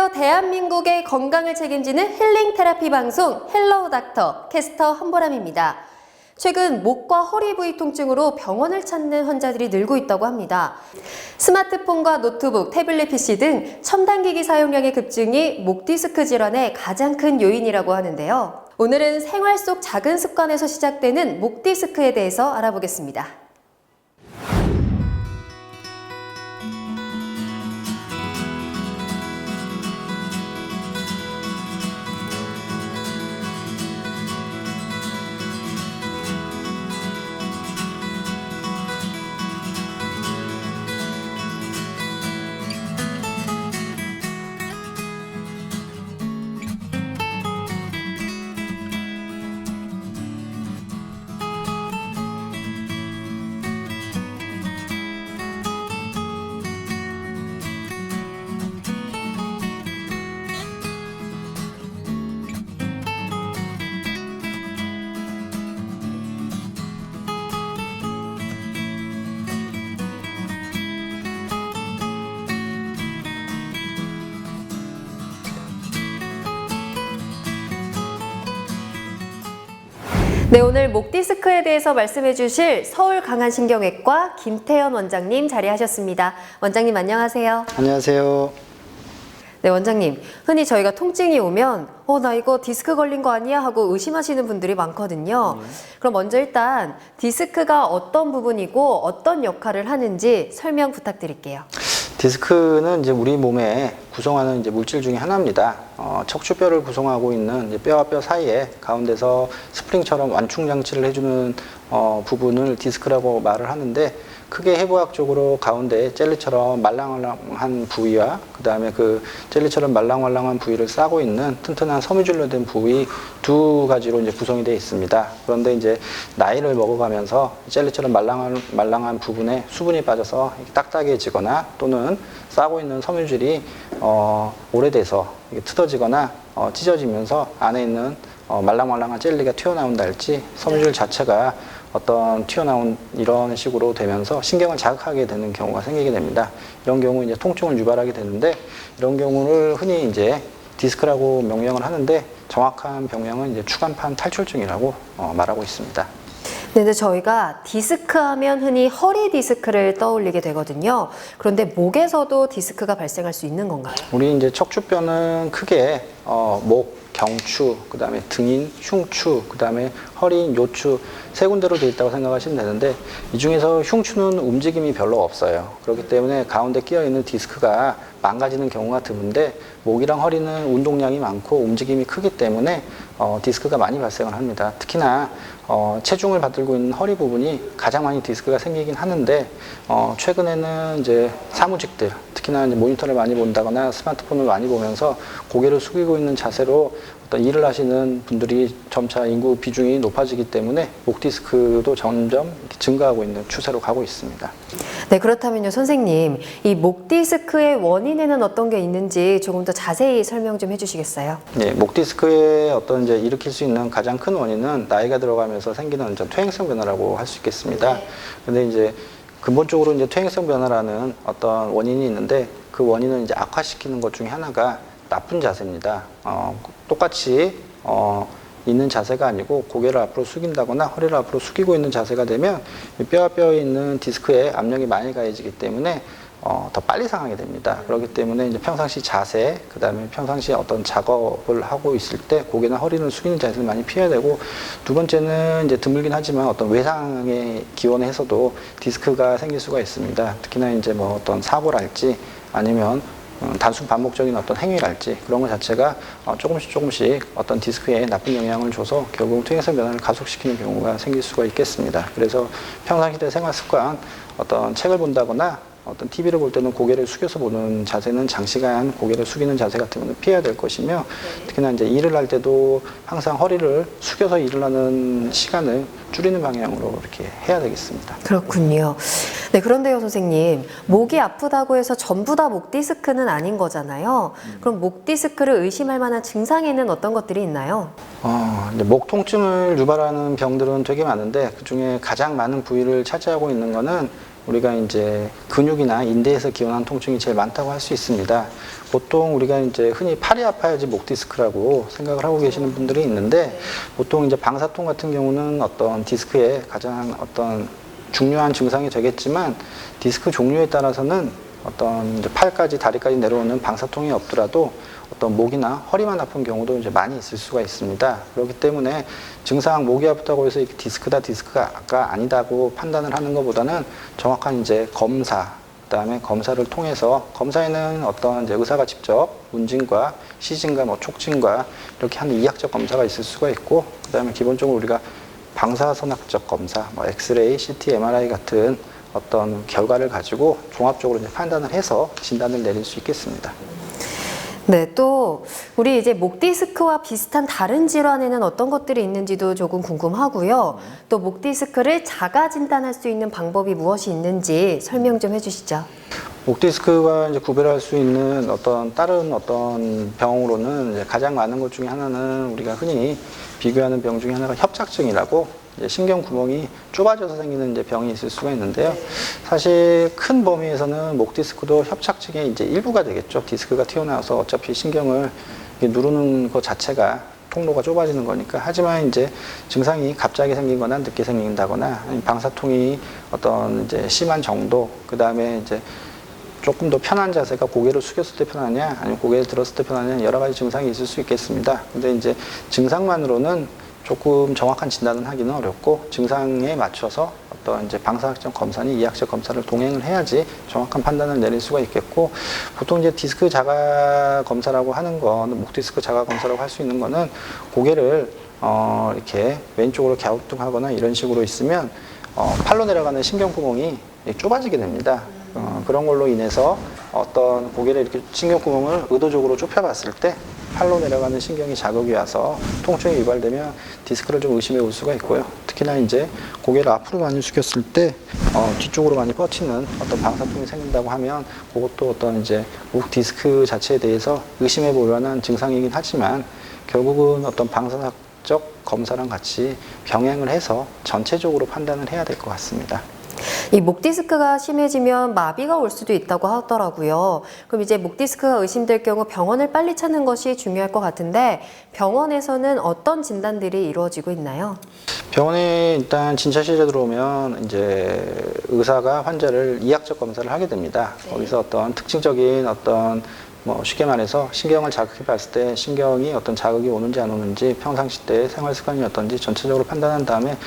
안녕하세요. 대한민국의 건강을 책임지는 힐링 테라피 방송 헬로우 닥터 캐스터 한보람입니다. 최근 목과 허리 부위 통증으로 병원을 찾는 환자들이 늘고 있다고 합니다. 스마트폰과 노트북, 태블릿 PC 등 첨단기기 사용량의 급증이 목 디스크 질환의 가장 큰 요인이라고 하는데요. 오늘은 생활 속 작은 습관에서 시작되는 목 디스크에 대해서 알아보겠습니다. 네, 오늘 목 디스크에 대해서 말씀해 주실 서울강한신경외과 김태현 원장님 자리하셨습니다. 원장님 안녕하세요. 안녕하세요. 네, 원장님. 흔히 저희가 통증이 오면 나 이거 디스크 걸린 거 아니야? 하고 의심하시는 분들이 많거든요. 그럼 먼저 일단 디스크가 어떤 부분이고 어떤 역할을 하는지 설명 부탁드릴게요. 디스크는 이제 우리 몸에 구성하는 이제 물질 중에 하나입니다. 척추뼈를 구성하고 있는 이제 뼈와 뼈 사이에 가운데서 스프링처럼 완충 장치를 해주는 부분을 디스크라고 말을 하는데, 크게 해부학적으로 가운데 젤리처럼 말랑말랑한 부위와 그 다음에 그 젤리처럼 말랑말랑한 부위를 싸고 있는 튼튼한 섬유줄로 된 부위 두 가지로 이제 구성이 되어 있습니다. 그런데 이제 나이를 먹어가면서 젤리처럼 말랑한 부분에 수분이 빠져서 딱딱해지거나 또는 싸고 있는 섬유줄이 오래돼서 틀어지거나 찢어지면서 안에 있는 말랑말랑한 젤리가 튀어나온다 할지 섬유줄 자체가 어떤 튀어나온 이런 식으로 되면서 신경을 자극하게 되는 경우가 생기게 됩니다. 이런 경우 이제 통증을 유발하게 되는데, 이런 경우를 흔히 이제 디스크라고 명명을 하는데, 정확한 병명은 이제 추간판 탈출증이라고 말하고 있습니다. 네, 근데 저희가 디스크 하면 흔히 허리 디스크를 떠올리게 되거든요. 그런데 목에서도 디스크가 발생할 수 있는 건가요? 우리 이제 척추뼈는 크게 목, 경추, 그 다음에 등인, 흉추, 그 다음에 허리인, 요추 세 군데로 되어 있다고 생각하시면 되는데, 이 중에서 흉추는 움직임이 별로 없어요. 그렇기 때문에 가운데 끼어 있는 디스크가 망가지는 경우가 드문데, 목이랑 허리는 운동량이 많고 움직임이 크기 때문에 디스크가 많이 발생을 합니다. 특히나 체중을 받들고 있는 허리 부분이 가장 많이 디스크가 생기긴 하는데, 최근에는 이제 사무직들, 특히나 이제 모니터를 많이 본다거나 스마트폰을 많이 보면서 고개를 숙이고 있는 자세로 어떤 일을 하시는 분들이 점차 인구 비중이 높아지기 때문에 목 디스크도 점점 증가하고 있는 추세로 가고 있습니다. 네, 그렇다면요, 선생님. 이 목 디스크의 원인에는 어떤 게 있는지 조금 더 자세히 설명 좀 해주시겠어요? 네, 목 디스크의 어떤 이제 일으킬 수 있는 가장 큰 원인은 나이가 들어가면서 생기는 퇴행성 변화라고 할 수 있겠습니다. 근데 이제 근본적으로 이제 퇴행성 변화라는 어떤 원인이 있는데, 그 원인은 이제 악화시키는 것 중에 하나가 나쁜 자세입니다. 똑같이 있는 자세가 아니고 고개를 앞으로 숙인다거나 허리를 앞으로 숙이고 있는 자세가 되면 뼈와 뼈에 있는 디스크에 압력이 많이 가해지기 때문에 더 빨리 상하게 됩니다. 그렇기 때문에 이제 평상시 자세, 그 다음에 평상시에 어떤 작업을 하고 있을 때 고개나 허리를 숙이는 자세를 많이 피해야 되고, 두 번째는 이제 드물긴 하지만 어떤 외상에 기원해서도 디스크가 생길 수가 있습니다. 특히나 이제 뭐 어떤 사고랄지 아니면 단순 반복적인 어떤 행위랄지 그런 것 자체가 조금씩 어떤 디스크에 나쁜 영향을 줘서 결국 퇴행성 변화를 가속시키는 경우가 생길 수가 있겠습니다. 그래서 평상시의 생활 습관, 어떤 책을 본다거나 어떤 TV를 볼 때는 고개를 숙여서 보는 자세는 장시간 고개를 숙이는 자세 같은 것은 피해야 될 것이며, 특히나 이제 일을 할 때도 항상 허리를 숙여서 일을 하는 시간을 줄이는 방향으로 이렇게 해야 되겠습니다. 그렇군요. 네, 그런데요, 선생님. 목이 아프다고 해서 전부 다 목 디스크는 아닌 거잖아요. 그럼 목 디스크를 의심할 만한 증상에는 어떤 것들이 있나요? 이제 목 통증을 유발하는 병들은 되게 많은데, 그 중에 가장 많은 부위를 차지하고 있는 거는 우리가 이제 근육이나 인대에서 기원하는 통증이 제일 많다고 할 수 있습니다. 보통 우리가 이제 흔히 팔이 아파야지 목 디스크라고 생각을 하고 계시는 분들이 있는데, 보통 이제 방사통 같은 경우는 어떤 디스크의 가장 어떤 중요한 증상이 되겠지만, 디스크 종류에 따라서는 어떤 이제 팔까지 다리까지 내려오는 방사통이 없더라도 어떤 목이나 허리만 아픈 경우도 이제 많이 있을 수가 있습니다. 그렇기 때문에 증상 목이 아프다고 해서 이게 디스크가 아니다고 판단을 하는 것보다는 정확한 이제 검사, 그다음에 검사를 통해서, 검사에는 어떤 이제 의사가 직접 운진과 시진과 뭐 촉진과 이렇게 하는 이학적 검사가 있을 수가 있고, 그다음에 기본적으로 우리가 방사선학적 검사, 뭐 엑스레이, CT, MRI 같은 어떤 결과를 가지고 종합적으로 이제 판단을 해서 진단을 내릴 수 있겠습니다. 네, 또 우리 이제 목 디스크와 비슷한 다른 질환에는 어떤 것들이 있는지도 조금 궁금하고요. 또 목 디스크를 자가 진단할 수 있는 방법이 무엇이 있는지 설명 좀 해주시죠. 목 디스크와 이제 구별할 수 있는 어떤 다른 어떤 병으로는 이제 가장 많은 것 중에 하나는, 우리가 흔히 비교하는 병 중에 하나가 협착증이라고, 이제 신경 구멍이 좁아져서 생기는 이제 병이 있을 수가 있는데요. 사실 큰 범위에서는 목 디스크도 협착증의 이제 일부가 되겠죠. 디스크가 튀어나와서 어차피 신경을 누르는 것 자체가 통로가 좁아지는 거니까. 하지만 이제 증상이 갑자기 생기거나 늦게 생긴다거나, 아니면 방사통이 어떤 이제 심한 정도, 그 다음에 이제 조금 더 편한 자세가 고개를 숙였을 때 편하냐, 아니면 고개를 들었을 때 편하냐, 여러 가지 증상이 있을 수 있겠습니다. 근데 이제 증상만으로는 조금 정확한 진단은 하기는 어렵고, 증상에 맞춰서 어떤 이제 방사학적 검사니 이학적 검사를 동행을 해야지 정확한 판단을 내릴 수가 있겠고, 보통 이제 디스크 자가 검사라고 하는 건, 목 디스크 자가 검사라고 할 수 있는 거는, 고개를 이렇게 왼쪽으로 갸우뚱하거나 이런 식으로 있으면 팔로 내려가는 신경구멍이 좁아지게 됩니다. 그런 걸로 인해서 어떤 고개를 이렇게 신경구멍을 의도적으로 좁혀봤을 때 팔로 내려가는 신경이 자극이 와서 통증이 유발되면 디스크를 좀 의심해 볼 수가 있고요. 특히나 이제 고개를 앞으로 많이 숙였을 때 뒤쪽으로 많이 뻗치는 어떤 방사통이 생긴다고 하면, 그것도 어떤 이제 목 디스크 자체에 대해서 의심해 볼 만한 증상이긴 하지만, 결국은 어떤 방사학적 검사랑 같이 병행을 해서 전체적으로 판단을 해야 될 것 같습니다. 이 목 디스크가 심해지면 마비가 올 수도 있다고 하더라고요. 그럼 이제 목 디스크가 의심될 경우 병원을 빨리 찾는 것이 중요할 것 같은데, 병원에서는 어떤 진단들이 이루어지고 있나요? 병원에 일단 진찰실에 들어오면 이제 의사가 환자를 이학적 검사를 하게 됩니다. 거기서 어떤 특징적인 어떤 뭐 쉽게 말해서 신경을 자극해 봤을 때 신경이 어떤 자극이 오는지 안 오는지, 평상시 때 생활 습관이 어떤지 전체적으로 판단한 다음에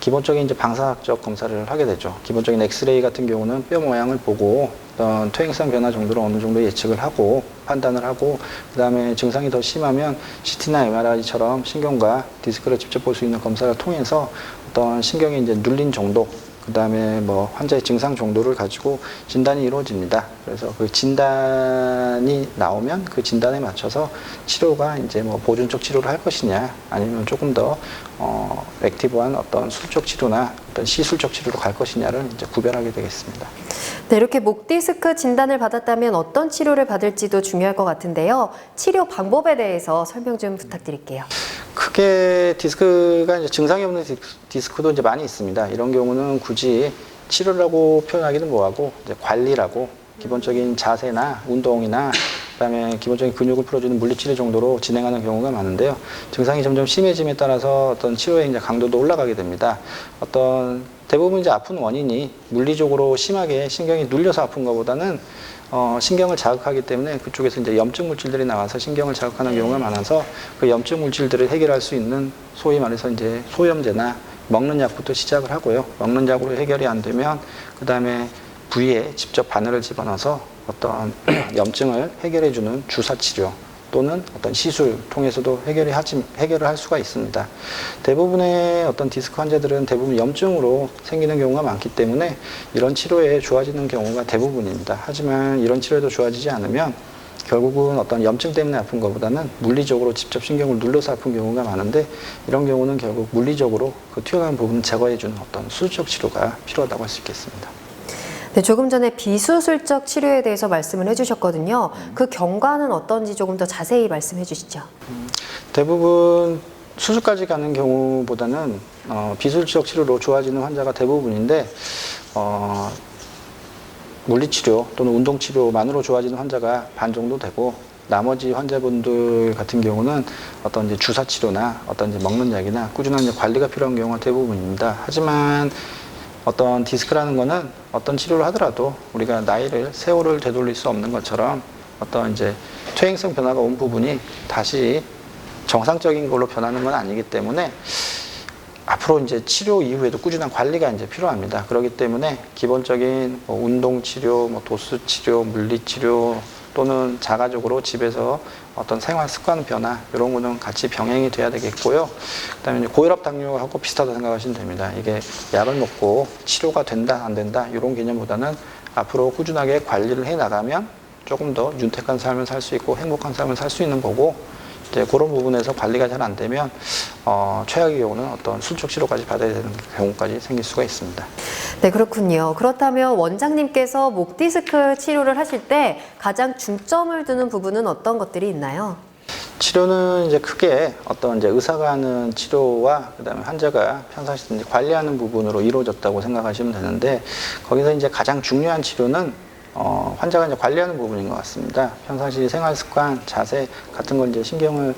기본적인 이제 방사학적 검사를 하게 되죠. 기본적인 엑스레이 같은 경우는 뼈 모양을 보고 어떤 퇴행성 변화 정도를 어느 정도 예측을 하고 판단을 하고, 그 다음에 증상이 더 심하면 CT나 MRI처럼 신경과 디스크를 직접 볼 수 있는 검사를 통해서 어떤 신경이 이제 눌린 정도, 그 다음에 뭐 환자의 증상 정도를 가지고 진단이 이루어집니다. 그래서 그 진단이 나오면 그 진단에 맞춰서 치료가 이제 뭐 보존적 치료를 할 것이냐, 아니면 조금 더 액티브한 어떤 술적 치료나 어떤 시술적 치료로 갈 것이냐를 이제 구별하게 되겠습니다. 네, 이렇게 목 디스크 진단을 받았다면 어떤 치료를 받을지도 중요할 것 같은데요. 치료 방법에 대해서 설명 좀 부탁드릴게요. 크게 디스크가 이제 증상이 없는 디스크도 이제 많이 있습니다. 이런 경우는 굳이 치료라고 표현하기는 뭐하고, 이제 관리라고, 기본적인 자세나 운동이나 그다음에 기본적인 근육을 풀어주는 물리치료 정도로 진행하는 경우가 많은데요. 증상이 점점 심해짐에 따라서 어떤 치료의 이제 강도도 올라가게 됩니다. 어떤 대부분 이제 아픈 원인이 물리적으로 심하게 신경이 눌려서 아픈 것보다는 신경을 자극하기 때문에 그쪽에서 이제 염증 물질들이 나와서 신경을 자극하는 경우가 많아서, 그 염증 물질들을 해결할 수 있는 소위 말해서 이제 소염제나 먹는 약부터 시작을 하고요. 먹는 약으로 해결이 안 되면 그 다음에 부위에 직접 바늘을 집어넣어서 어떤 염증을 해결해주는 주사 치료 또는 어떤 시술 통해서도 해결을 할 수가 있습니다. 대부분의 어떤 디스크 환자들은 대부분 염증으로 생기는 경우가 많기 때문에 이런 치료에 좋아지는 경우가 대부분입니다. 하지만 이런 치료에도 좋아지지 않으면 결국은 어떤 염증 때문에 아픈 것보다는 물리적으로 직접 신경을 눌러서 아픈 경우가 많은데, 이런 경우는 결국 물리적으로 그 튀어나온 부분을 제거해주는 어떤 수술적 치료가 필요하다고 할 수 있겠습니다. 네, 조금 전에 비수술적 치료에 대해서 말씀을 해주셨거든요. 그 경과는 어떤지 조금 더 자세히 말씀해 주시죠. 대부분 수술까지 가는 경우보다는 비수술적 치료로 좋아지는 환자가 대부분인데, 물리치료 또는 운동치료만으로 좋아지는 환자가 반 정도 되고, 나머지 환자분들 같은 경우는 어떤 이제 주사치료나 어떤 이제 먹는 약이나 꾸준한 이제 관리가 필요한 경우가 대부분입니다. 하지만 어떤 디스크라는 거는 어떤 치료를 하더라도 우리가 세월을 되돌릴 수 없는 것처럼 어떤 이제 퇴행성 변화가 온 부분이 다시 정상적인 걸로 변하는 건 아니기 때문에 앞으로 이제 치료 이후에도 꾸준한 관리가 이제 필요합니다. 그렇기 때문에 기본적인 뭐 운동 치료, 뭐 도수 치료, 물리 치료 또는 자가적으로 집에서 어떤 생활 습관 변화 이런 거는 같이 병행이 돼야 되겠고요. 그다음에 이제 고혈압 당뇨하고 비슷하다고 생각하시면 됩니다. 이게 약을 먹고 치료가 된다 안 된다 이런 개념보다는 앞으로 꾸준하게 관리를 해 나가면 조금 더 윤택한 삶을 살 수 있고 행복한 삶을 살 수 있는 거고, 이제 그런 부분에서 관리가 잘 안 되면 최악의 경우는 어떤 술적 치료까지 받아야 되는 경우까지 생길 수가 있습니다. 네, 그렇군요. 그렇다면 원장님께서 목 디스크 치료를 하실 때 가장 중점을 두는 부분은 어떤 것들이 있나요? 치료는 이제 크게 어떤 이제 의사가 하는 치료와 그다음에 환자가 평상시 이제 관리하는 부분으로 이루어졌다고 생각하시면 되는데, 거기서 이제 가장 중요한 치료는 환자가 이제 관리하는 부분인 것 같습니다. 평상시 생활 습관, 자세 같은 걸 이제 신경을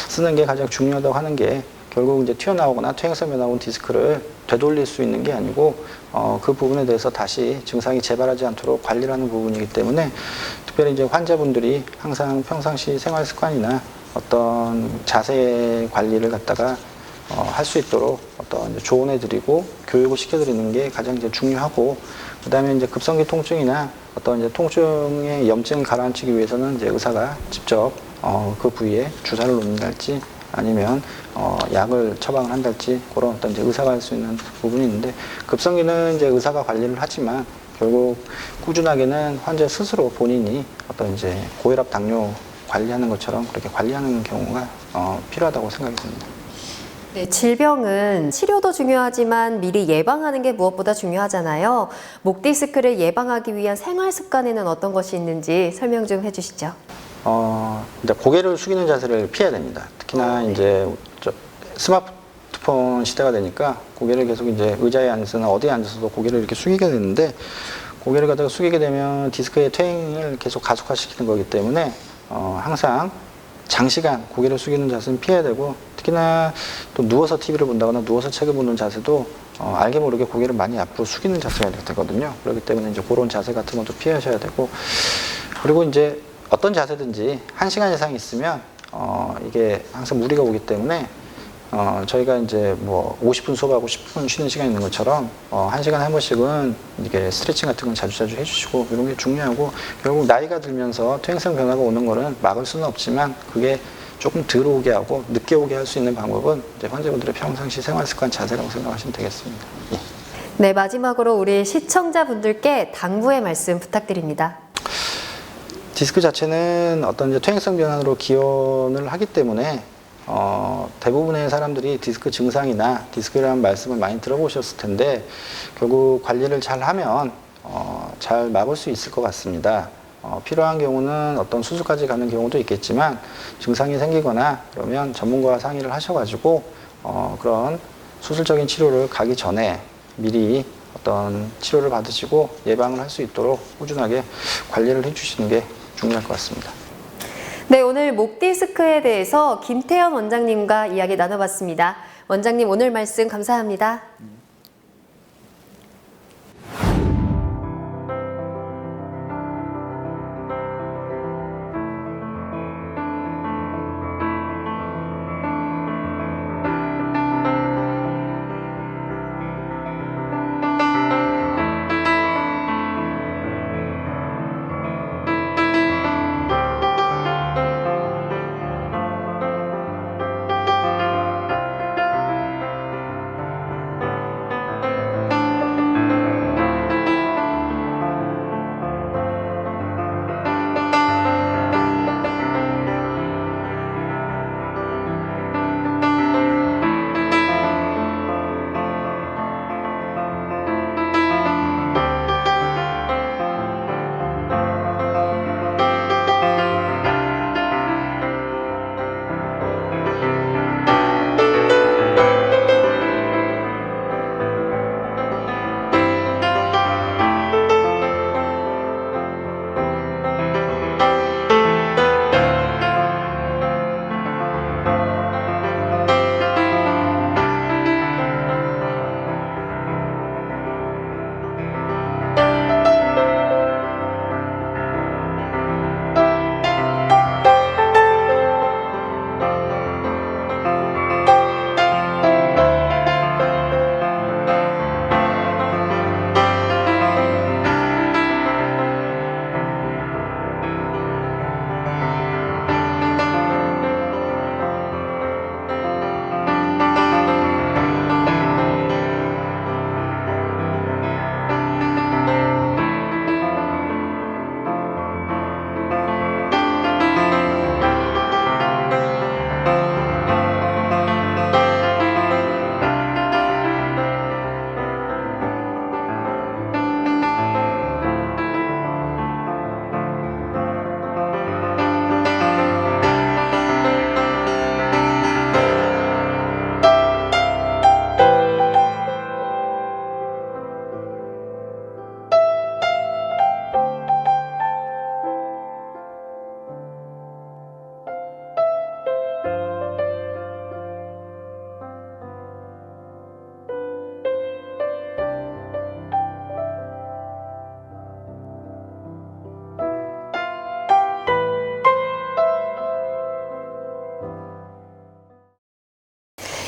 쓰는 게 가장 중요하다고 하는 게, 결국 이제 튀어나오거나 퇴행성 변화가 온 디스크를 되돌릴 수 있는 게 아니고 그 부분에 대해서 다시 증상이 재발하지 않도록 관리를 하는 부분이기 때문에, 특별히 이제 환자분들이 항상 평상시 생활 습관이나 어떤 자세 관리를 갖다가 할 수 있도록 어떤 조언해 드리고 교육을 시켜 드리는 게 가장 이제 중요하고, 그 다음에 이제 급성기 통증이나 어떤 이제 통증의 염증을 가라앉히기 위해서는 이제 의사가 직접 그 부위에 주사를 놓는달지 아니면 약을 처방을 한달지 그런 어떤 이제 의사가 할 수 있는 부분이 있는데, 급성기는 이제 의사가 관리를 하지만 결국 꾸준하게는 환자 스스로 본인이 어떤 이제 고혈압 당뇨 관리하는 것처럼 그렇게 관리하는 경우가 필요하다고 생각이 듭니다. 네, 질병은 치료도 중요하지만 미리 예방하는 게 무엇보다 중요하잖아요. 목 디스크를 예방하기 위한 생활 습관에는 어떤 것이 있는지 설명 좀 해주시죠. 이제 고개를 숙이는 자세를 피해야 됩니다. 특히나 이제 스마트폰 시대가 되니까 고개를 계속 이제 의자에 앉아서나 어디에 앉아서도 고개를 이렇게 숙이게 되는데, 고개를 갖다가 숙이게 되면 디스크의 퇴행을 계속 가속화시키는 거기 때문에 항상 장시간 고개를 숙이는 자세는 피해야 되고, 특히나 또 누워서 TV를 본다거나 누워서 책을 보는 자세도 알게 모르게 고개를 많이 앞으로 숙이는 자세가 되거든요. 그렇기 때문에 이제 그런 자세 같은 것도 피하셔야 되고, 그리고 이제 어떤 자세든지 1시간 이상 있으면 이게 항상 무리가 오기 때문에 저희가 이제 뭐 50분 수업하고 10분 쉬는 시간이 있는 것처럼 1시간에 한 번씩은 이게 스트레칭 같은 건 자주자주 해주시고 이런 게 중요하고, 결국 나이가 들면서 퇴행성 변화가 오는 거는 막을 수는 없지만 그게 조금 덜 오게 하고 늦게 오게 할 수 있는 방법은 이제 환자분들의 평상시 생활 습관 자세라고 생각하시면 되겠습니다. 예. 네, 마지막으로 우리 시청자분들께 당부의 말씀 부탁드립니다. 디스크 자체는 어떤 이제 퇴행성 변화로 기원을 하기 때문에 대부분의 사람들이 디스크 증상이나 디스크라는 말씀을 많이 들어보셨을 텐데, 결국 관리를 잘 하면 잘 막을 수 있을 것 같습니다. 필요한 경우는 어떤 수술까지 가는 경우도 있겠지만, 증상이 생기거나 그러면 전문가와 상의를 하셔가지고 그런 수술적인 치료를 가기 전에 미리 어떤 치료를 받으시고 예방을 할 수 있도록 꾸준하게 관리를 해주시는 게 중요할 것 같습니다. 네, 오늘 목 디스크에 대해서 김태현 원장님과 이야기 나눠봤습니다. 원장님, 오늘 말씀 감사합니다.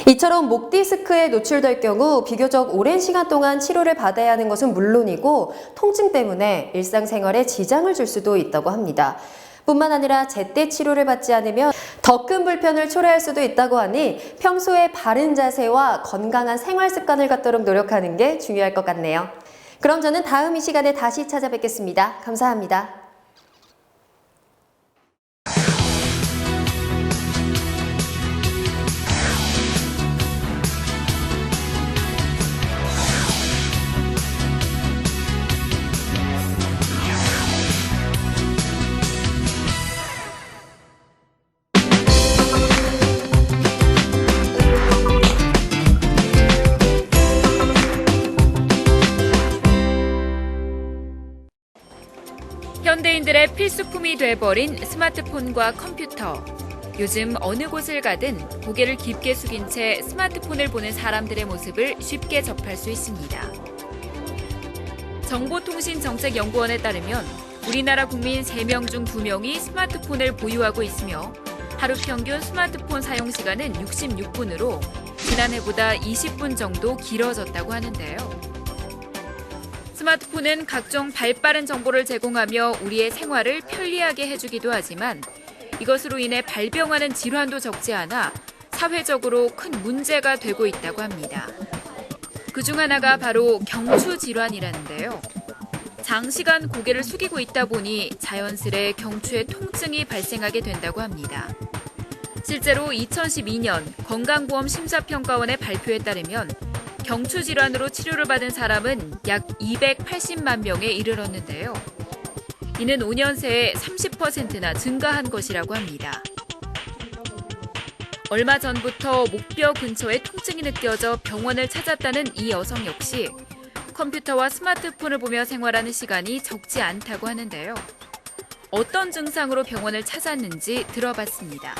이처럼 목 디스크에 노출될 경우 비교적 오랜 시간 동안 치료를 받아야 하는 것은 물론이고 통증 때문에 일상생활에 지장을 줄 수도 있다고 합니다. 뿐만 아니라 제때 치료를 받지 않으면 더 큰 불편을 초래할 수도 있다고 하니 평소에 바른 자세와 건강한 생활 습관을 갖도록 노력하는 게 중요할 것 같네요. 그럼 저는 다음 이 시간에 다시 찾아뵙겠습니다. 감사합니다. 현대인들의 필수품이 돼버린 스마트폰과 컴퓨터. 요즘 어느 곳을 가든 고개를 깊게 숙인 채 스마트폰을 보는 사람들의 모습을 쉽게 접할 수 있습니다. 정보통신정책연구원에 따르면 우리나라 국민 3명 중 2명이 스마트폰을 보유하고 있으며 하루 평균 스마트폰 사용 시간은 66분으로 지난해보다 20분 정도 길어졌다고 하는데요. 스마트폰은 각종 발빠른 정보를 제공하며 우리의 생활을 편리하게 해주기도 하지만 이것으로 인해 발병하는 질환도 적지 않아 사회적으로 큰 문제가 되고 있다고 합니다. 그중 하나가 바로 경추 질환이라는데요. 장시간 고개를 숙이고 있다 보니 자연스레 경추에 통증이 발생하게 된다고 합니다. 실제로 2012년 건강보험 심사평가원의 발표에 따르면 경추 질환으로 치료를 받은 사람은 약 280만 명에 이르렀는데요. 이는 5년 새에 30%나 증가한 것이라고 합니다. 얼마 전부터 목뼈 근처에 통증이 느껴져 병원을 찾았다는 이 여성 역시 컴퓨터와 스마트폰을 보며 생활하는 시간이 적지 않다고 하는데요. 어떤 증상으로 병원을 찾았는지 들어봤습니다.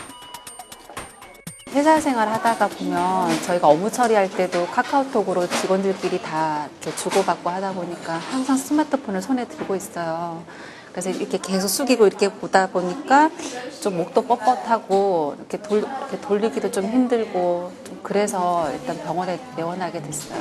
회사 생활 하다가 보면 저희가 업무 처리할 때도 카카오톡으로 직원들끼리 다 이렇게 주고받고 하다 보니까 항상 스마트폰을 손에 들고 있어요. 그래서 이렇게 계속 숙이고 이렇게 보다 보니까 좀 목도 뻣뻣하고 이렇게 돌리기도 좀 힘들고 좀 그래서 일단 병원에 내원하게 됐어요.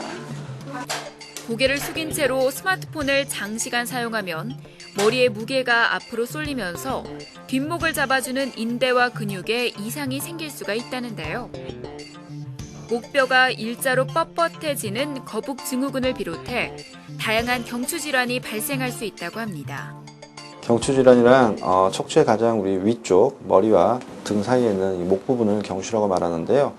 고개를 숙인 채로 스마트폰을 장시간 사용하면 머리의 무게가 앞으로 쏠리면서 뒷목을 잡아주는 인대와 근육에 이상이 생길 수가 있다는데요. 목뼈가 일자로 뻣뻣해지는 거북증후군을 비롯해 다양한 경추 질환이 발생할 수 있다고 합니다. 경추 질환이란 척추의 가장 우리 위쪽 머리와 등 사이에 있는 이 목 부분을 경추라고 말하는데요.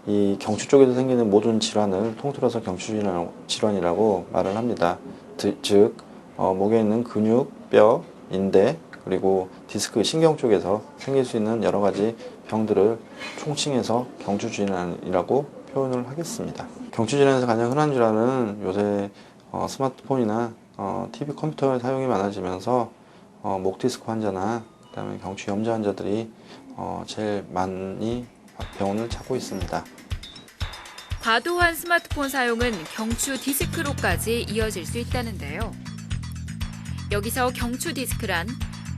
이 경추 쪽에서 생기는 모든 질환을 통틀어서 경추 질환이라고 말을 합니다. 즉 목에 있는 근육, 뼈, 인대 그리고 디스크, 신경 쪽에서 생길 수 있는 여러 가지 병들을 총칭해서 경추 질환이라고 표현을 하겠습니다. 경추 질환에서 가장 흔한 질환은 요새 스마트폰이나 TV, 컴퓨터의 사용이 많아지면서 목 디스크 환자나 그다음에 경추 염좌 환자들이 제일 많이 병원을 찾고 있습니다. 과도한 스마트폰 사용은 경추 디스크로까지 이어질 수 있다는데요. 여기서 경추 디스크란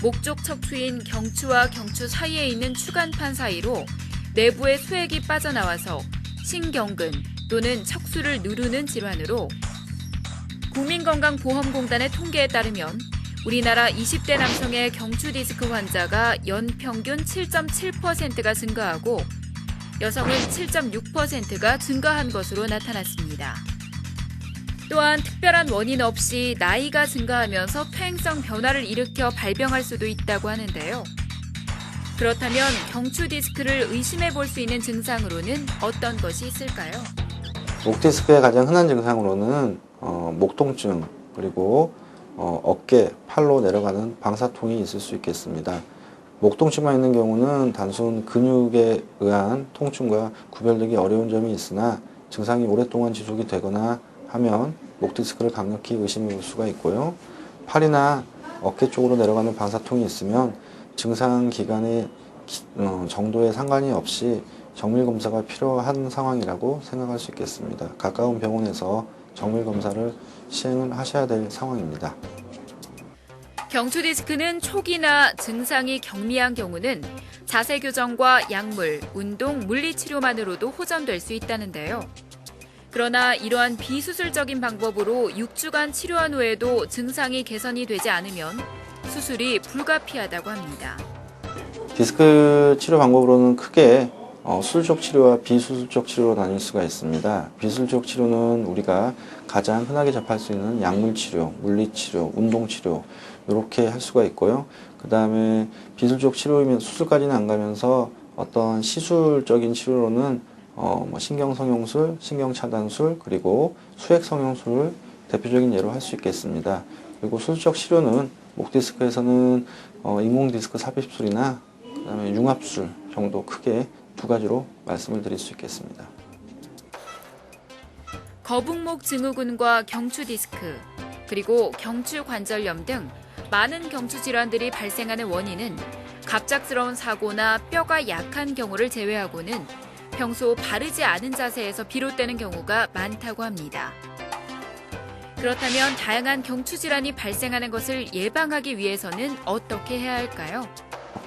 목쪽 척추인 경추와 경추 사이에 있는 추간판 사이로 내부의 수액이 빠져나와서 신경근 또는 척수를 누르는 질환으로 국민건강보험공단의 통계에 따르면 우리나라 20대 남성의 경추 디스크 환자가 연평균 7.7%가 증가하고 여성은 7.6%가 증가한 것으로 나타났습니다. 또한 특별한 원인 없이 나이가 증가하면서 퇴행성 변화를 일으켜 발병할 수도 있다고 하는데요. 그렇다면 경추 디스크를 의심해 볼 수 있는 증상으로는 어떤 것이 있을까요? 목 디스크의 가장 흔한 증상으로는 목 통증 그리고 어깨, 팔로 내려가는 방사통이 있을 수 있겠습니다. 목 통증만 있는 경우는 단순 근육에 의한 통증과 구별되기 어려운 점이 있으나 증상이 오랫동안 지속이 되거나 하면 목 디스크를 강력히 의심해 볼 수가 있고요. 팔이나 어깨 쪽으로 내려가는 방사통이 있으면 증상 기간의 정도에 상관이 없이 정밀 검사가 필요한 상황이라고 생각할 수 있겠습니다. 가까운 병원에서 정밀 검사를 시행을 하셔야 될 상황입니다. 경추 디스크는 초기나 증상이 경미한 경우는 자세 교정과 약물, 운동, 물리치료만으로도 호전될 수 있다는데요. 그러나 이러한 비수술적인 방법으로 6주간 치료한 후에도 증상이 개선이 되지 않으면 수술이 불가피하다고 합니다. 디스크 치료 방법으로는 크게 수술적 치료와 비수술적 치료로 나뉠 수가 있습니다. 비수술적 치료는 우리가 가장 흔하게 접할 수 있는 약물 치료, 물리 치료, 운동 치료 이렇게 할 수가 있고요. 그 다음에 비수술적 치료이면 수술까지는 안 가면서 어떤 시술적인 치료로는 신경성형술, 신경차단술, 그리고 수액성형술을 대표적인 예로 할 수 있겠습니다. 그리고 수술적 치료는 목 디스크에서는 인공 디스크 삽입술이나 그다음에 융합술 정도 크게 두 가지로 말씀을 드릴 수 있겠습니다. 거북목 증후군과 경추 디스크, 그리고 경추 관절염 등 많은 경추 질환들이 발생하는 원인은 갑작스러운 사고나 뼈가 약한 경우를 제외하고는 평소 바르지 않은 자세에서 비롯되는 경우가 많다고 합니다. 그렇다면 다양한 경추 질환이 발생하는 것을 예방하기 위해서는 어떻게 해야 할까요?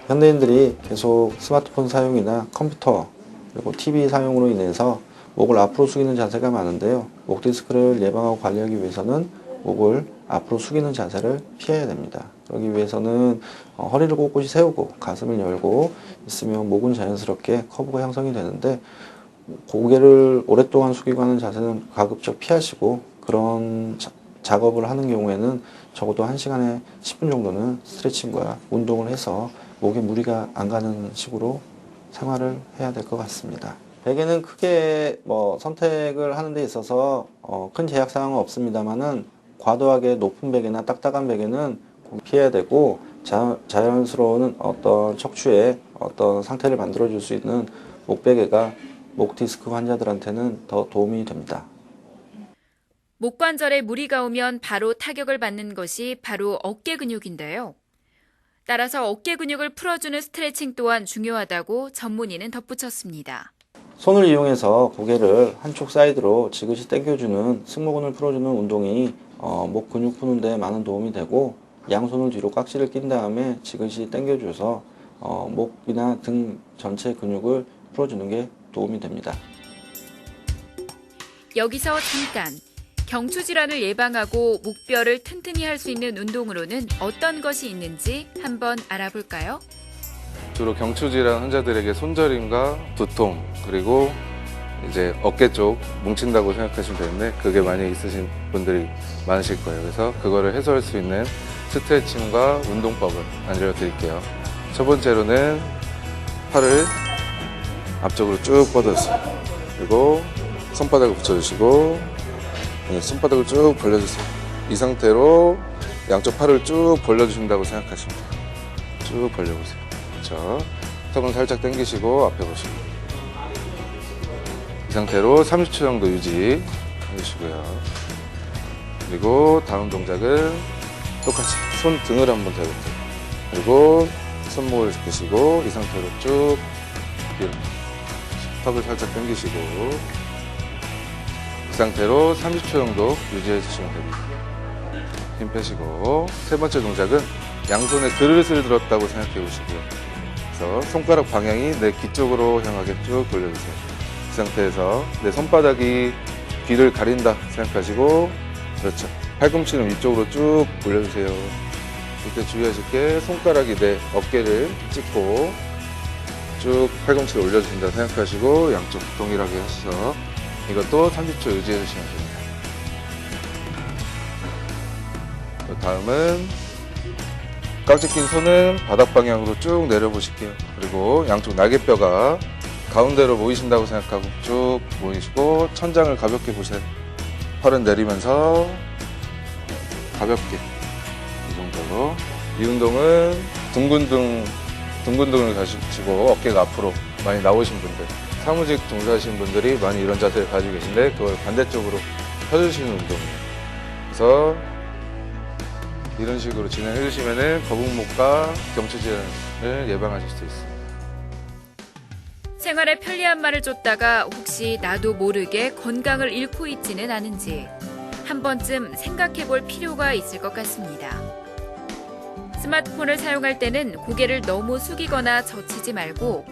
현대인들이 계속 스마트폰 사용이나 컴퓨터 그리고 TV 사용으로 인해서 목을 앞으로 숙이는 자세가 많은데요. 목 디스크를 예방하고 관리하기 위해서는 목을 앞으로 숙이는 자세를 피해야 됩니다. 그러기 위해서는 허리를 꼿꼿이 세우고 가슴을 열고 있으면 목은 자연스럽게 커브가 형성이 되는데 고개를 오랫동안 숙이고 하는 자세는 가급적 피하시고 그런 작업을 하는 경우에는 적어도 1시간에 10분 정도는 스트레칭과 운동을 해서 목에 무리가 안 가는 식으로 생활을 해야 될 것 같습니다. 베개는 크게 선택을 하는 데 있어서 큰 제약사항은 없습니다만은 과도하게 높은 베개나 딱딱한 베개는 피해야 되고 자연스러운 어떤 척추의 어떤 상태를 만들어 줄 수 있는 목베개가 목 디스크 환자들한테는 더 도움이 됩니다. 목관절에 무리가 오면 바로 타격을 받는 것이 바로 어깨 근육인데요. 따라서 어깨 근육을 풀어주는 스트레칭 또한 중요하다고 전문의는 덧붙였습니다. 손을 이용해서 고개를 한쪽 사이드로 지그시 당겨주는 승모근을 풀어주는 운동이 목 근육 푸는 데 많은 도움이 되고 양손을 뒤로 깍지를 낀 다음에 지그시 당겨줘서 목이나 등 전체 근육을 풀어주는 게 도움이 됩니다. 여기서 잠깐! 경추 질환을 예방하고 목뼈를 튼튼히 할 수 있는 운동으로는 어떤 것이 있는지 한번 알아볼까요? 주로 경추 질환 환자들에게 손저림과 두통 그리고 이제 어깨 쪽 뭉친다고 생각하시면 되는데 그게 많이 있으신 분들이 많으실 거예요. 그래서 그거를 해소할 수 있는 스트레칭과 운동법을 알려드릴게요. 첫 번째로는 팔을 앞쪽으로 쭉 뻗어주세요. 그리고 손바닥을 붙여주시고 손바닥을 쭉 벌려주세요. 이 상태로 양쪽 팔을 쭉 벌려주신다고 생각하시면 돼요. 쭉 벌려보세요. 그렇죠. 턱은 살짝 당기시고 앞에 보시고 이 상태로 30초 정도 유지해주시고요. 그리고 다음 동작은 똑같이 손 등을 한번 대볼게요. 그리고 손목을 짚으시고 이 상태로 쭉 뒤로 턱을 살짝 당기시고 이 상태로 30초 정도 유지해 주시면 됩니다. 힘 빼시고 세 번째 동작은 양손에 그릇을 들었다고 생각해 보시고요. 그래서 손가락 방향이 내 귀 쪽으로 향하게 쭉 돌려주세요. 이 상태에서 내 손바닥이 귀를 가린다 생각하시고 그렇죠. 팔꿈치는 위쪽으로 쭉 올려주세요. 이때 주의하실 게 손가락이 내 어깨를 찍고 쭉 팔꿈치를 올려주신다 생각하시고 양쪽 동일하게 하셔서 이것도 30초 유지해 주시면 됩니다. 다음은 깍지 낀 손은 바닥 방향으로 쭉 내려보실게요. 그리고 양쪽 날개뼈가 가운데로 모이신다고 생각하고 쭉 모이시고 천장을 가볍게 보세요. 팔은 내리면서 가볍게 이 정도로. 이 운동은 둥근둥을 가지고 어깨가 앞으로 많이 나오신 분들, 사무직 종사하시는 분들이 많이 이런 자세를 가지고 계신데 그걸 반대쪽으로 펴주시는 운동이에요. 그래서 이런 식으로 진행해 주시면 거북목과 경추 질환을 예방하실 수 있습니다. 생활에 편리한 말을 쫓다가 혹시 나도 모르게 건강을 잃고 있지는 않은지 한 번쯤 생각해 볼 필요가 있을 것 같습니다. 스마트폰을 사용할 때는 고개를 너무 숙이거나 젖히지 말고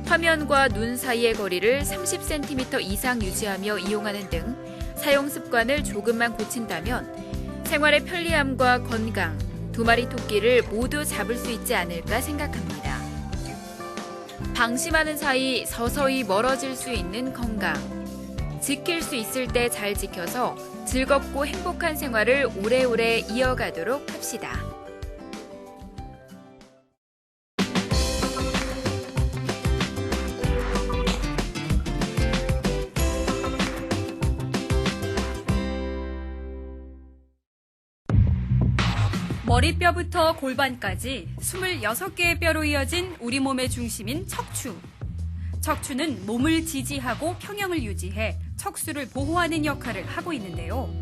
화면과 눈 사이의 거리를 30cm 이상 유지하며 이용하는 등 사용 습관을 조금만 고친다면 생활의 편리함과 건강, 두 마리 토끼를 모두 잡을 수 있지 않을까 생각합니다. 방심하는 사이 서서히 멀어질 수 있는 건강. 지킬 수 있을 때 잘 지켜서 즐겁고 행복한 생활을 오래오래 이어가도록 합시다. 머리뼈부터 골반까지 26개의 뼈로 이어진 우리 몸의 중심인 척추. 척추는 몸을 지지하고 평형을 유지해 척수를 보호하는 역할을 하고 있는데요.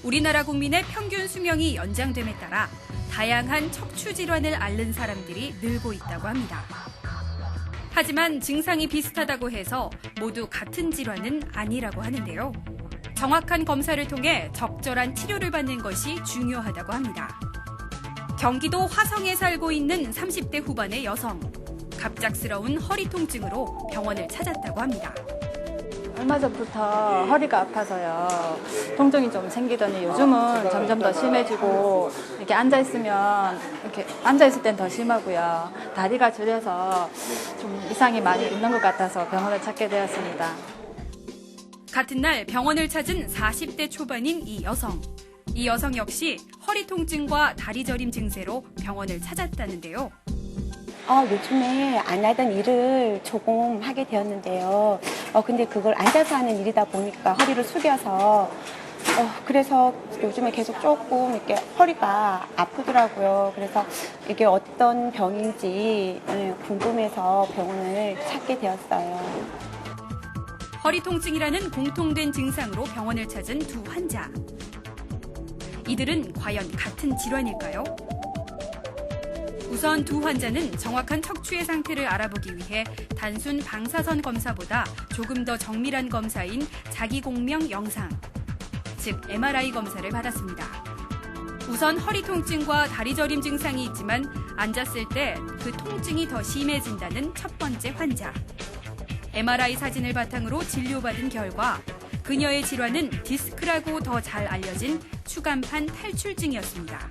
우리나라 국민의 평균 수명이 연장됨에 따라 다양한 척추 질환을 앓는 사람들이 늘고 있다고 합니다. 하지만 증상이 비슷하다고 해서 모두 같은 질환은 아니라고 하는데요. 정확한 검사를 통해 적절한 치료를 받는 것이 중요하다고 합니다. 경기도 화성에 살고 있는 30대 후반의 여성. 갑작스러운 허리 통증으로 병원을 찾았다고 합니다. 얼마 전부터 허리가 아파서요. 통증이 좀 생기더니 요즘은 점점 더 심해지고 이렇게 앉아있을 땐 더 심하고요. 다리가 저려서 좀 이상이 많이 있는 것 같아서 병원을 찾게 되었습니다. 같은 날 병원을 찾은 40대 초반인 이 여성. 이 여성 역시 허리 통증과 다리 저림 증세로 병원을 찾았다는데요. 요즘에 안 하던 일을 조금 하게 되었는데요. 근데 그걸 앉아서 하는 일이다 보니까 허리를 숙여서 그래서 요즘에 계속 조금 이렇게 허리가 아프더라고요. 그래서 이게 어떤 병인지 궁금해서 병원을 찾게 되었어요. 허리 통증이라는 공통된 증상으로 병원을 찾은 두 환자. 이들은 과연 같은 질환일까요? 우선 두 환자는 정확한 척추의 상태를 알아보기 위해 단순 방사선 검사보다 조금 더 정밀한 검사인 자기공명 영상, 즉 MRI 검사를 받았습니다. 우선 허리 통증과 다리 저림 증상이 있지만 앉았을 때 그 통증이 더 심해진다는 첫 번째 환자. MRI 사진을 바탕으로 진료받은 결과 그녀의 질환은 디스크라고 더 잘 알려진 추간판 탈출증이었습니다.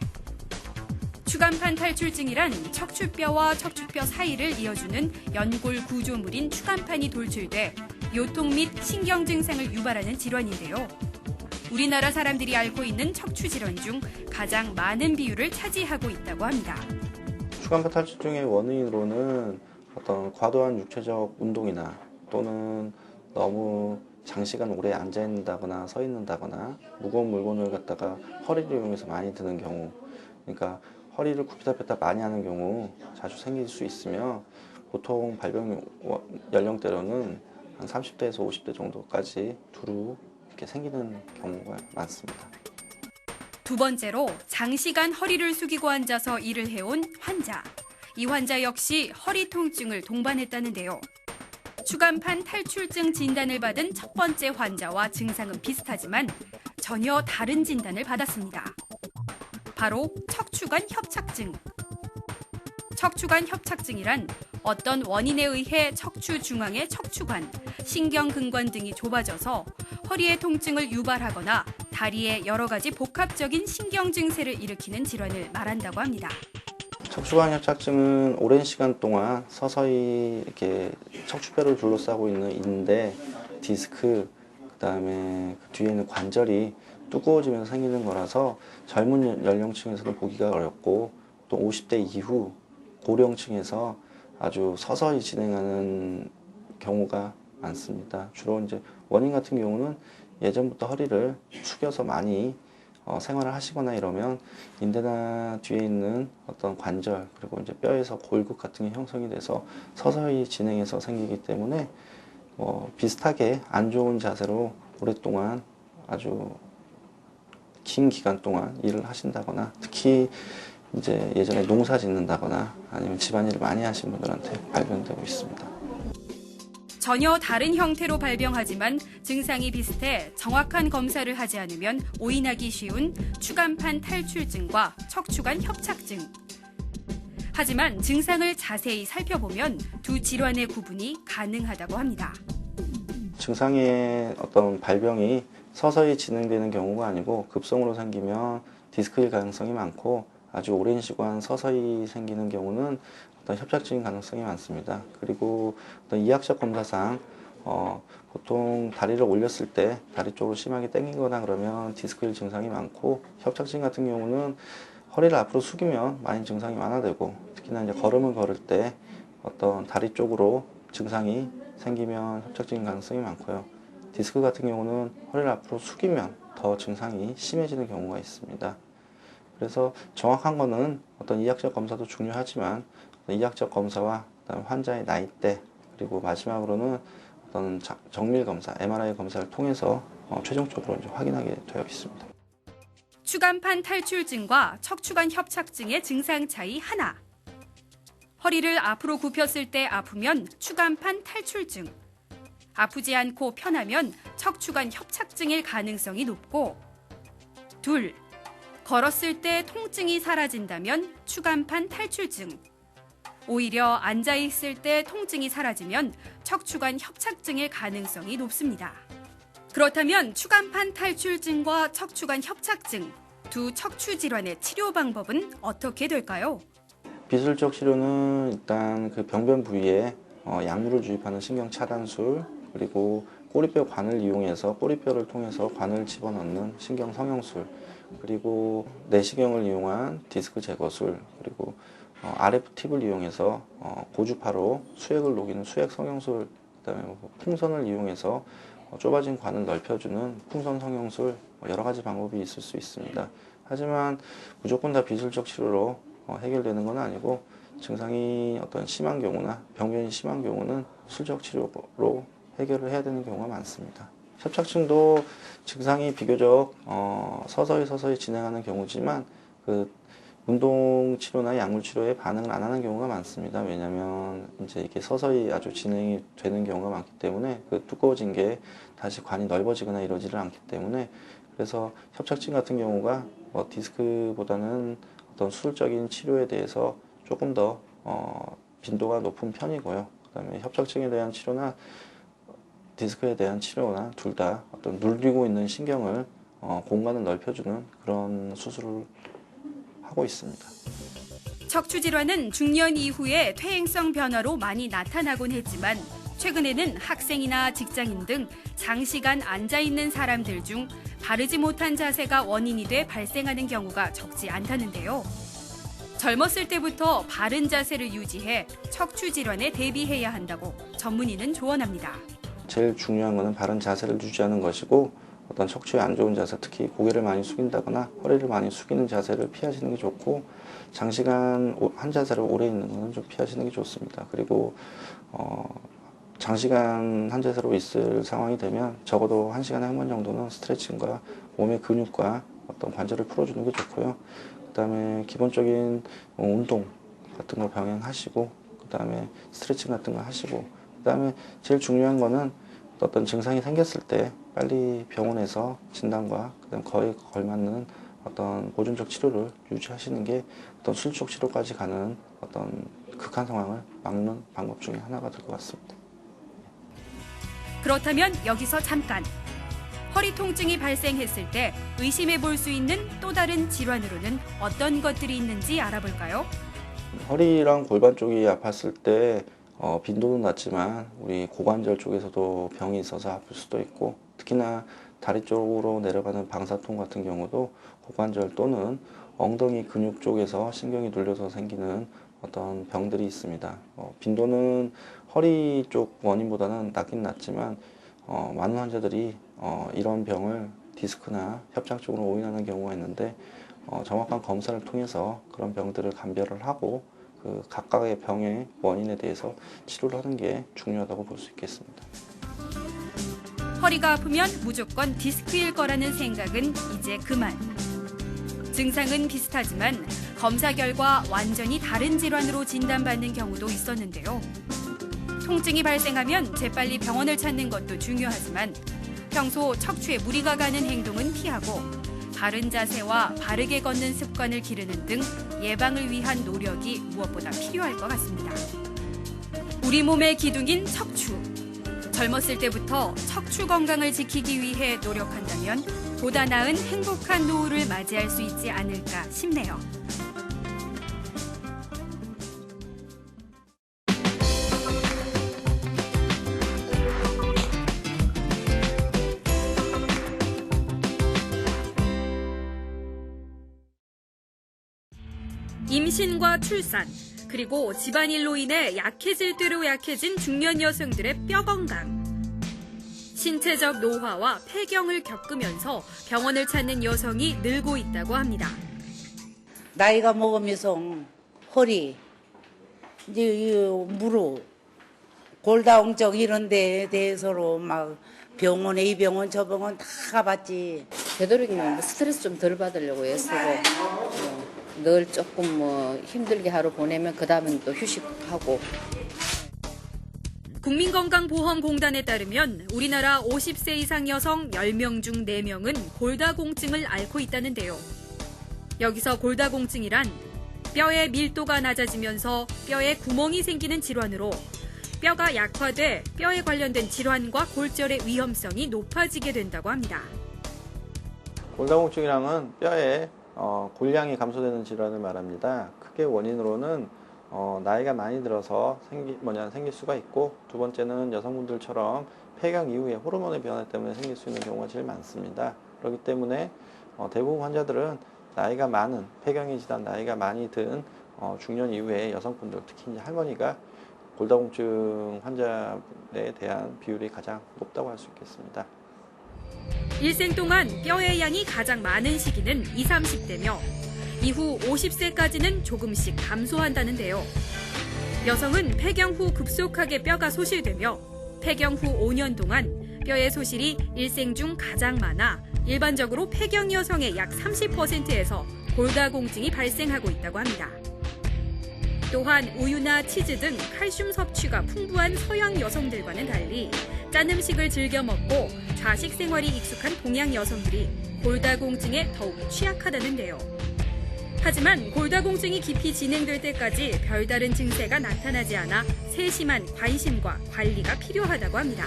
추간판 탈출증이란 척추뼈와 척추뼈 사이를 이어주는 연골 구조물인 추간판이 돌출돼 요통 및 신경 증상을 유발하는 질환인데요. 우리나라 사람들이 앓고 있는 척추 질환 중 가장 많은 비율을 차지하고 있다고 합니다. 추간판 탈출증의 원인으로는 어떤 과도한 육체적 운동이나 또는 너무 장시간 오래 앉아 있는다거나 서 있는다거나 무거운 물건을 갖다가 허리를 이용해서 많이 드는 경우, 그러니까 허리를 굽히다 폈다 많이 하는 경우 자주 생길 수 있으며 보통 발병 연령대로는 한 30대에서 50대 정도까지 두루 이렇게 생기는 경우가 많습니다. 두 번째로 장시간 허리를 숙이고 앉아서 일을 해온 환자. 이 환자 역시 허리 통증을 동반했다는데요. 추간판 탈출증 진단을 받은 첫 번째 환자와 증상은 비슷하지만 전혀 다른 진단을 받았습니다. 바로 척추관 협착증. 척추관 협착증이란 어떤 원인에 의해 척추 중앙의 척추관, 신경근관 등이 좁아져서 허리의 통증을 유발하거나 다리에 여러 가지 복합적인 신경 증세를 일으키는 질환을 말한다고 합니다. 척추관 협착증은 오랜 시간 동안 서서히 이렇게 척추뼈를 둘러싸고 있는 인대, 디스크, 그다음에 그 뒤에 있는 관절이 두꺼워지면서 생기는 거라서 젊은 연령층에서는 보기가 어렵고 또 50대 이후 고령층에서 아주 서서히 진행하는 경우가 많습니다. 주로 이제 원인 같은 경우는 예전부터 허리를 숙여서 많이 생활을 하시거나 이러면 인대나 뒤에 있는 어떤 관절 그리고 이제 뼈에서 골격 같은 게 형성이 돼서 서서히 진행해서 생기기 때문에 비슷하게 안 좋은 자세로 오랫동안 아주 긴 기간 동안 일을 하신다거나 특히 이제 예전에 농사 짓는다거나 아니면 집안일을 많이 하신 분들한테 발병되고 있습니다. 전혀 다른 형태로 발병하지만 증상이 비슷해 정확한 검사를 하지 않으면 오인하기 쉬운 추간판 탈출증과 척추관 협착증. 하지만 증상을 자세히 살펴보면 두 질환의 구분이 가능하다고 합니다. 증상의 어떤 발병이 서서히 진행되는 경우가 아니고 급성으로 생기면 디스크일 가능성이 많고, 아주 오랜 시간 서서히 생기는 경우는 어떤 협착증 가능성이 많습니다. 그리고 어떤 이학적 검사상 보통 다리를 올렸을 때 다리 쪽으로 심하게 당기거나 그러면 디스크일 증상이 많고, 협착증 같은 경우는 허리를 앞으로 숙이면 많이 증상이 완화되고, 특히나 이제 걸음을 걸을 때 어떤 다리 쪽으로 증상이 생기면 협착증 가능성이 많고요. 디스크 같은 경우는 허리를 앞으로 숙이면 더 증상이 심해지는 경우가 있습니다. 그래서 정확한 거는 어떤 이학적 검사도 중요하지만, 이학적 검사와 그다음에 환자의 나이대, 그리고 마지막으로는 어떤 정밀 검사, MRI 검사를 통해서 최종적으로 이제 확인하게 되어 있습니다. 추간판 탈출증과 척추관 협착증의 증상 차이 하나. 허리를 앞으로 굽혔을 때 아프면 추간판 탈출증, 아프지 않고 편하면 척추관 협착증일 가능성이 높고, 둘, 걸었을 때 통증이 사라진다면 추간판 탈출증, 오히려 앉아있을 때 통증이 사라지면 척추관 협착증일 가능성이 높습니다. 그렇다면 추간판 탈출증과 척추관 협착증, 두 척추 질환의 치료 방법은 어떻게 될까요? 비술적 치료는 일단 그 병변 부위에 약물을 주입하는 신경 차단술, 그리고 꼬리뼈 관을 이용해서 꼬리뼈를 통해서 관을 집어넣는 신경 성형술, 그리고 내시경을 이용한 디스크 제거술, 그리고 RF 팁을 이용해서 고주파로 수액을 녹이는 수액 성형술, 그다음에 풍선을 이용해서 좁아진 관을 넓혀주는 풍선 성형술, 여러 가지 방법이 있을 수 있습니다. 하지만 무조건 다 비술적 치료로 해결되는 건 아니고, 증상이 어떤 심한 경우나 병변이 심한 경우는 술적 치료로 해결을 해야 되는 경우가 많습니다. 협착증도 증상이 비교적 서서히 진행하는 경우지만, 그 운동 치료나 약물 치료에 반응을 안 하는 경우가 많습니다. 왜냐하면 이제 이게 서서히 아주 진행이 되는 경우가 많기 때문에, 그 두꺼워진 게 다시 관이 넓어지거나 이러지를 않기 때문에, 그래서 협착증 같은 경우가 디스크보다는 어떤 수술적인 치료에 대해서 조금 더 빈도가 높은 편이고요. 그다음에 협착증에 대한 치료나 디스크에 대한 치료나 둘 다 어떤 눌리고 있는 신경을 공간을 넓혀주는 그런 수술을 하고 있습니다. 척추 질환은 중년 이후에 퇴행성 변화로 많이 나타나곤 했지만, 최근에는 학생이나 직장인 등 장시간 앉아있는 사람들 중 바르지 못한 자세가 원인이 돼 발생하는 경우가 적지 않다는데요. 젊었을 때부터 바른 자세를 유지해 척추 질환에 대비해야 한다고 전문의는 조언합니다. 제일 중요한 것은 바른 자세를 유지하는 것이고, 어떤 척추에 안 좋은 자세, 특히 고개를 많이 숙인다거나 허리를 많이 숙이는 자세를 피하시는 게 좋고, 장시간 한 자세를 오래 있는 것은 좀 피하시는 게 좋습니다. 그리고 장시간 한 자세로 있을 상황이 되면 적어도 1시간에 한 번 정도는 스트레칭과 몸의 근육과 어떤 관절을 풀어주는 게 좋고요. 그다음에 기본적인 운동 같은 거 병행하시고, 그다음에 스트레칭 같은 거 하시고, 그다음에 제일 중요한 거는 어떤 증상이 생겼을 때 빨리 병원에서 진단과 그다음 거에 걸맞는 어떤 보존적 치료를 유지하시는 게 어떤 술적 치료까지 가는 어떤 극한 상황을 막는 방법 중에 하나가 될 것 같습니다. 그렇다면 여기서 잠깐. 허리 통증이 발생했을 때 의심해 볼 수 있는 또 다른 질환으로는 어떤 것들이 있는지 알아볼까요? 허리랑 골반 쪽이 아팠을 때 빈도는 낮지만 우리 고관절 쪽에서도 병이 있어서 아플 수도 있고, 특히나 다리 쪽으로 내려가는 방사통 같은 경우도 고관절 또는 엉덩이 근육 쪽에서 신경이 눌려서 생기는 어떤 병들이 있습니다. 빈도는 허리 쪽 원인보다는 낮긴 낮지만 많은 환자들이 이런 병을 디스크나 협착증으로 오인하는 경우가 있는데, 정확한 검사를 통해서 그런 병들을 감별을 하고 그 각각의 병의 원인에 대해서 치료를 하는 게 중요하다고 볼 수 있겠습니다. 허리가 아프면 무조건 디스크일 거라는 생각은 이제 그만. 증상은 비슷하지만 검사 결과 완전히 다른 질환으로 진단받는 경우도 있었는데요. 통증이 발생하면 재빨리 병원을 찾는 것도 중요하지만, 평소 척추에 무리가 가는 행동은 피하고 바른 자세와 바르게 걷는 습관을 기르는 등 예방을 위한 노력이 무엇보다 필요할 것 같습니다. 우리 몸의 기둥인 척추. 젊었을 때부터 척추 건강을 지키기 위해 노력한다면 보다 나은 행복한 노후를 맞이할 수 있지 않을까 싶네요. 임신과 출산, 그리고 집안일로 인해 약해질 대로 약해진 중년 여성들의 뼈 건강. 신체적 노화와 폐경을 겪으면서 병원을 찾는 여성이 늘고 있다고 합니다. 나이가 먹으면서 허리, 이제 이 무릎, 골다공증 이런 데에 대해서로 막 병원에 이 병원 저 병원 다 가봤지. 되도록이면 스트레스 좀 덜 받으려고 애쓰고 늘 조금 힘들게 하루 보내면 그 다음엔 또 휴식하고. 국민건강보험공단에 따르면 우리나라 50세 이상 여성 10명 중 4명은 골다공증을 앓고 있다는데요. 여기서 골다공증이란 뼈의 밀도가 낮아지면서 뼈에 구멍이 생기는 질환으로 뼈가 약화돼 뼈에 관련된 질환과 골절의 위험성이 높아지게 된다고 합니다. 골다공증이랑은 뼈에 골량이 감소되는 질환을 말합니다. 크게 원인으로는 나이가 많이 들어서 생길 수가 있고, 두 번째는 여성분들처럼 폐경 이후에 호르몬의 변화 때문에 생길 수 있는 경우가 제일 많습니다. 그렇기 때문에 대부분 환자들은 나이가 많은, 폐경이 지난 나이가 많이 든 중년 이후에 여성분들, 특히 이제 할머니가 골다공증 환자에 대한 비율이 가장 높다고 할 수 있겠습니다. 일생 동안 뼈의 양이 가장 많은 시기는 20, 30대며 이후 50세까지는 조금씩 감소한다는데요. 여성은 폐경 후 급속하게 뼈가 소실되며 폐경 후 5년 동안 뼈의 소실이 일생 중 가장 많아 일반적으로 폐경 여성의 약 30%에서 골다공증이 발생하고 있다고 합니다. 또한 우유나 치즈 등 칼슘 섭취가 풍부한 서양 여성들과는 달리 짠 음식을 즐겨 먹고 좌식 생활이 익숙한 동양 여성들이 골다공증에 더욱 취약하다는데요. 하지만 골다공증이 깊이 진행될 때까지 별다른 증세가 나타나지 않아 세심한 관심과 관리가 필요하다고 합니다.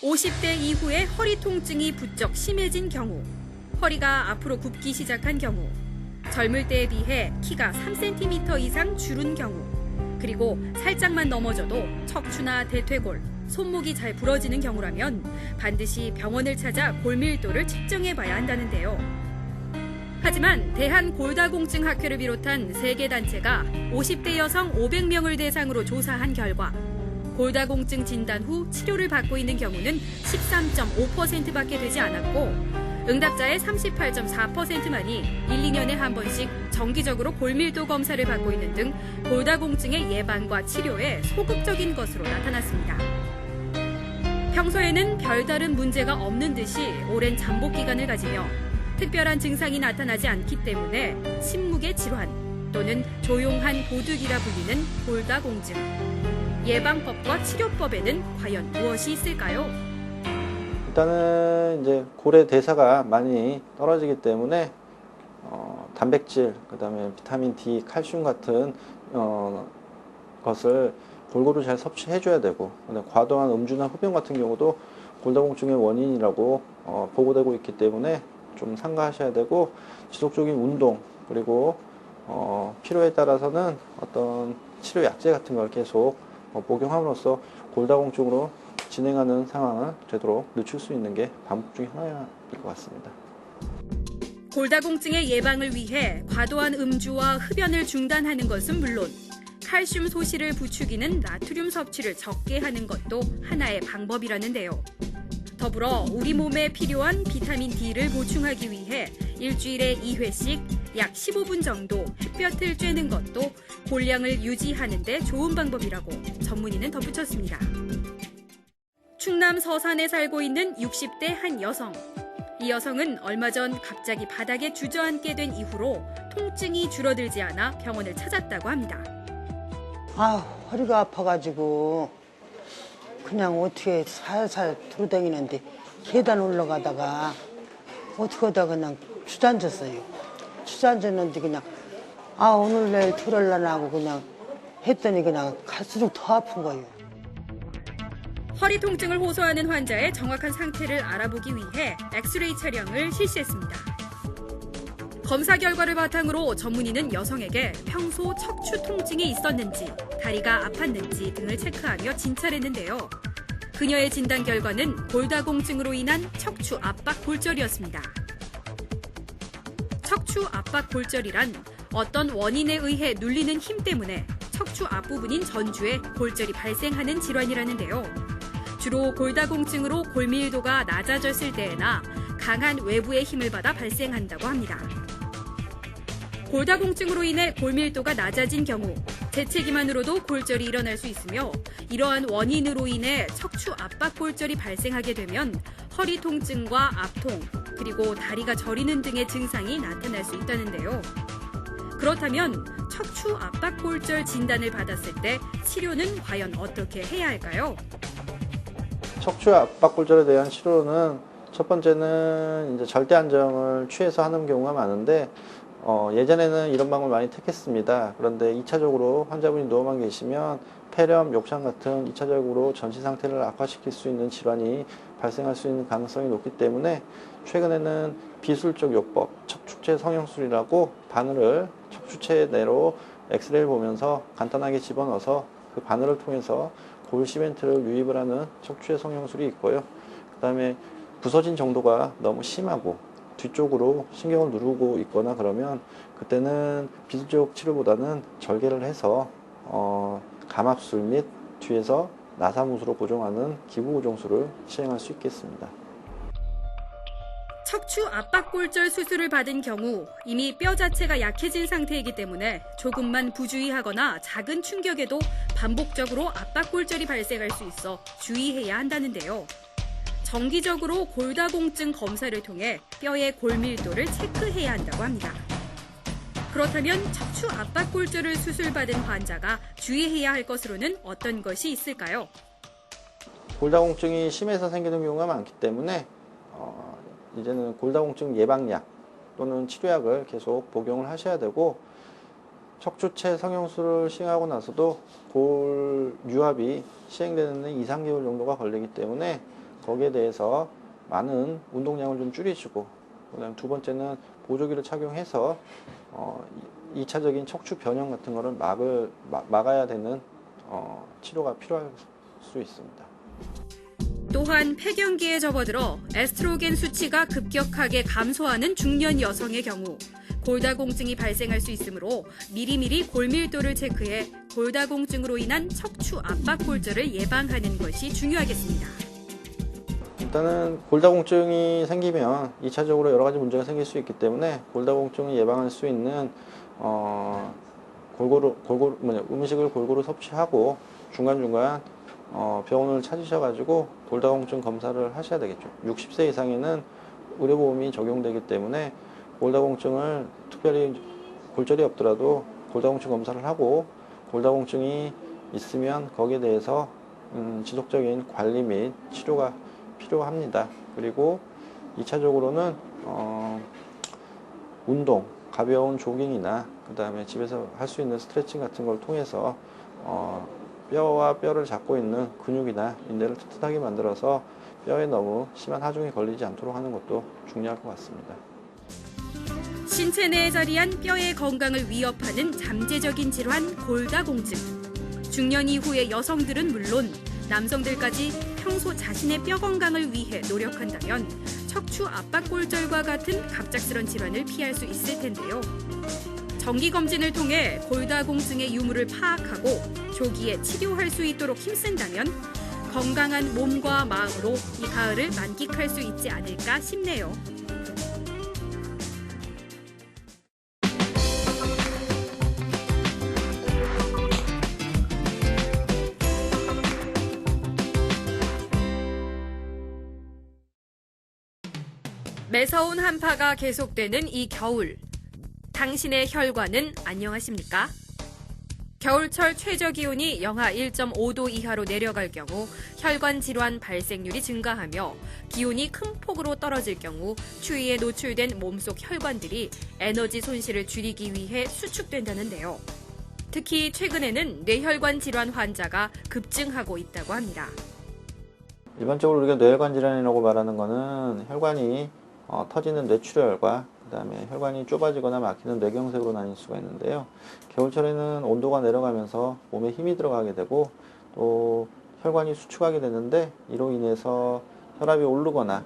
50대 이후에 허리 통증이 부쩍 심해진 경우, 허리가 앞으로 굽기 시작한 경우, 젊을 때에 비해 키가 3cm 이상 줄은 경우, 그리고 살짝만 넘어져도 척추나 대퇴골, 손목이 잘 부러지는 경우라면 반드시 병원을 찾아 골밀도를 측정해봐야 한다는데요. 하지만 대한골다공증학회를 비롯한 세계 단체가 50대 여성 500명을 대상으로 조사한 결과 골다공증 진단 후 치료를 받고 있는 경우는 13.5%밖에 되지 않았고 응답자의 38.4%만이 1, 2년에 한 번씩 정기적으로 골밀도 검사를 받고 있는 등 골다공증의 예방과 치료에 소극적인 것으로 나타났습니다. 평소에는 별다른 문제가 없는 듯이 오랜 잠복 기간을 가지며 특별한 증상이 나타나지 않기 때문에 침묵의 질환 또는 조용한 도둑이라 불리는 골다공증. 예방법과 치료법에는 과연 무엇이 있을까요? 일단은 이제 골의 대사가 많이 떨어지기 때문에 단백질, 그다음에 비타민 D, 칼슘 같은 것을 골고루 잘 섭취해줘야 되고, 과도한 음주나 흡연 같은 경우도 골다공증의 원인이라고 보고되고 있기 때문에 좀 삼가하셔야 되고, 지속적인 운동, 그리고 필요에 따라서는 어떤 치료 약제 같은 걸 계속 복용함으로써 골다공증으로 진행하는 상황을 되도록 늦출 수 있는 게 방법 중에 하나일 것 같습니다. 골다공증의 예방을 위해 과도한 음주와 흡연을 중단하는 것은 물론 칼슘 소실을 부추기는 나트륨 섭취를 적게 하는 것도 하나의 방법이라는데요. 더불어 우리 몸에 필요한 비타민 D를 보충하기 위해 일주일에 2회씩 약 15분 정도 햇볕을 쬐는 것도 골량을 유지하는 데 좋은 방법이라고 전문의는 덧붙였습니다. 충남 서산에 살고 있는 60대 한 여성. 이 여성은 얼마 전 갑자기 바닥에 주저앉게 된 이후로 통증이 줄어들지 않아 병원을 찾았다고 합니다. 허리가 아파가지고 그냥 어떻게 살살 돌아다니는데 계단 올라가다가 어떻게 하다 그냥 주저앉았어요. 주저앉았는데 그냥 오늘 내일 들을라나 하고 그냥 했더니 그냥 갈수록 더 아픈 거예요. 허리 통증을 호소하는 환자의 정확한 상태를 알아보기 위해 엑스레이 촬영을 실시했습니다. 검사 결과를 바탕으로 전문의는 여성에게 평소 척추 통증이 있었는지, 다리가 아팠는지 등을 체크하며 진찰했는데요. 그녀의 진단 결과는 골다공증으로 인한 척추 압박 골절이었습니다. 척추 압박 골절이란 어떤 원인에 의해 눌리는 힘 때문에 척추 앞부분인 전주에 골절이 발생하는 질환이라는데요. 주로 골다공증으로 골밀도가 낮아졌을 때에나 강한 외부의 힘을 받아 발생한다고 합니다. 골다공증으로 인해 골밀도가 낮아진 경우 재채기만으로도 골절이 일어날 수 있으며, 이러한 원인으로 인해 척추 압박 골절이 발생하게 되면 허리 통증과 압통, 그리고 다리가 저리는 등의 증상이 나타날 수 있다는데요. 그렇다면 척추 압박 골절 진단을 받았을 때 치료는 과연 어떻게 해야 할까요? 척추 압박골절에 대한 치료는 첫 번째는 이제 절대 안정을 취해서 하는 경우가 많은데, 예전에는 이런 방법을 많이 택했습니다. 그런데 2차적으로 환자분이 누워만 계시면 폐렴, 욕창 같은 2차적으로 전신 상태를 악화시킬 수 있는 질환이 발생할 수 있는 가능성이 높기 때문에 최근에는 비술적 요법, 척추체 성형술이라고 바늘을 척추체 내로 엑스레이를 보면서 간단하게 집어넣어서 그 바늘을 통해서 골 시멘트를 유입을 하는 척추체 성형술이 있고요. 그 다음에 부서진 정도가 너무 심하고 뒤쪽으로 신경을 누르고 있거나 그러면 그때는 비술적 치료보다는 절개를 해서 감압술 및 뒤에서 나사못으로 고정하는 기부 고정술을 시행할 수 있겠습니다. 척추 압박골절 수술을 받은 경우 이미 뼈 자체가 약해진 상태이기 때문에 조금만 부주의하거나 작은 충격에도 반복적으로 압박골절이 발생할 수 있어 주의해야 한다는데요. 정기적으로 골다공증 검사를 통해 뼈의 골밀도를 체크해야 한다고 합니다. 그렇다면 척추 압박골절을 수술받은 환자가 주의해야 할 것으로는 어떤 것이 있을까요? 골다공증이 심해서 생기는 경우가 많기 때문에 이제는 골다공증 예방약 또는 치료약을 계속 복용을 하셔야 되고, 척추체 성형술을 시행하고 나서도 골 유합이 시행되는 데 2, 3개월 정도가 걸리기 때문에 거기에 대해서 많은 운동량을 좀 줄이시고, 그다음 두 번째는 보조기를 착용해서 2차적인 척추 변형 같은 거를 막아야 되는 치료가 필요할 수 있습니다. 또한 폐경기에 접어들어 에스트로겐 수치가 급격하게 감소하는 중년 여성의 경우 골다공증이 발생할 수 있으므로 미리미리 골밀도를 체크해 골다공증으로 인한 척추 압박골절을 예방하는 것이 중요하겠습니다. 일단은 골다공증이 생기면 2차적으로 여러 가지 문제가 생길 수 있기 때문에 골다공증을 예방할 수 있는 음식을 골고루 섭취하고 중간중간 병원을 찾으셔가지고 골다공증 검사를 하셔야 되겠죠. 60세 이상에는 의료보험이 적용되기 때문에 골다공증을 특별히 골절이 없더라도 골다공증 검사를 하고, 골다공증이 있으면 거기에 대해서 지속적인 관리 및 치료가 필요합니다. 그리고 2차적으로는 운동, 가벼운 조깅이나 그 다음에 집에서 할 수 있는 스트레칭 같은 걸 통해서 뼈와 뼈를 잡고 있는 근육이나 인대를 튼튼하게 만들어서 뼈에 너무 심한 하중이 걸리지 않도록 하는 것도 중요할 것 같습니다. 신체 내에 자리한 뼈의 건강을 위협하는 잠재적인 질환 골다공증. 중년 이후의 여성들은 물론 남성들까지 평소 자신의 뼈 건강을 위해 노력한다면 척추 압박골절과 같은 갑작스런 질환을 피할 수 있을 텐데요. 정기검진을 통해 골다공증의 유무를 파악하고 조기에 치료할 수 있도록 힘쓴다면 건강한 몸과 마음으로 이 가을을 만끽할 수 있지 않을까 싶네요. 매서운 한파가 계속되는 이 겨울. 당신의 혈관은 안녕하십니까? 겨울철 최저 기온이 영하 1.5도 이하로 내려갈 경우 혈관 질환 발생률이 증가하며 기온이 큰 폭으로 떨어질 경우 추위에 노출된 몸속 혈관들이 에너지 손실을 줄이기 위해 수축된다는데요. 특히 최근에는 뇌혈관 질환 환자가 급증하고 있다고 합니다. 일반적으로 우리가 뇌혈관 질환이라고 말하는 것은 혈관이 터지는 뇌출혈과 그다음에 혈관이 좁아지거나 막히는 뇌경색으로 나뉠 수가 있는데요. 겨울철에는 온도가 내려가면서 몸에 힘이 들어가게 되고 또 혈관이 수축하게 되는데 이로 인해서 혈압이 오르거나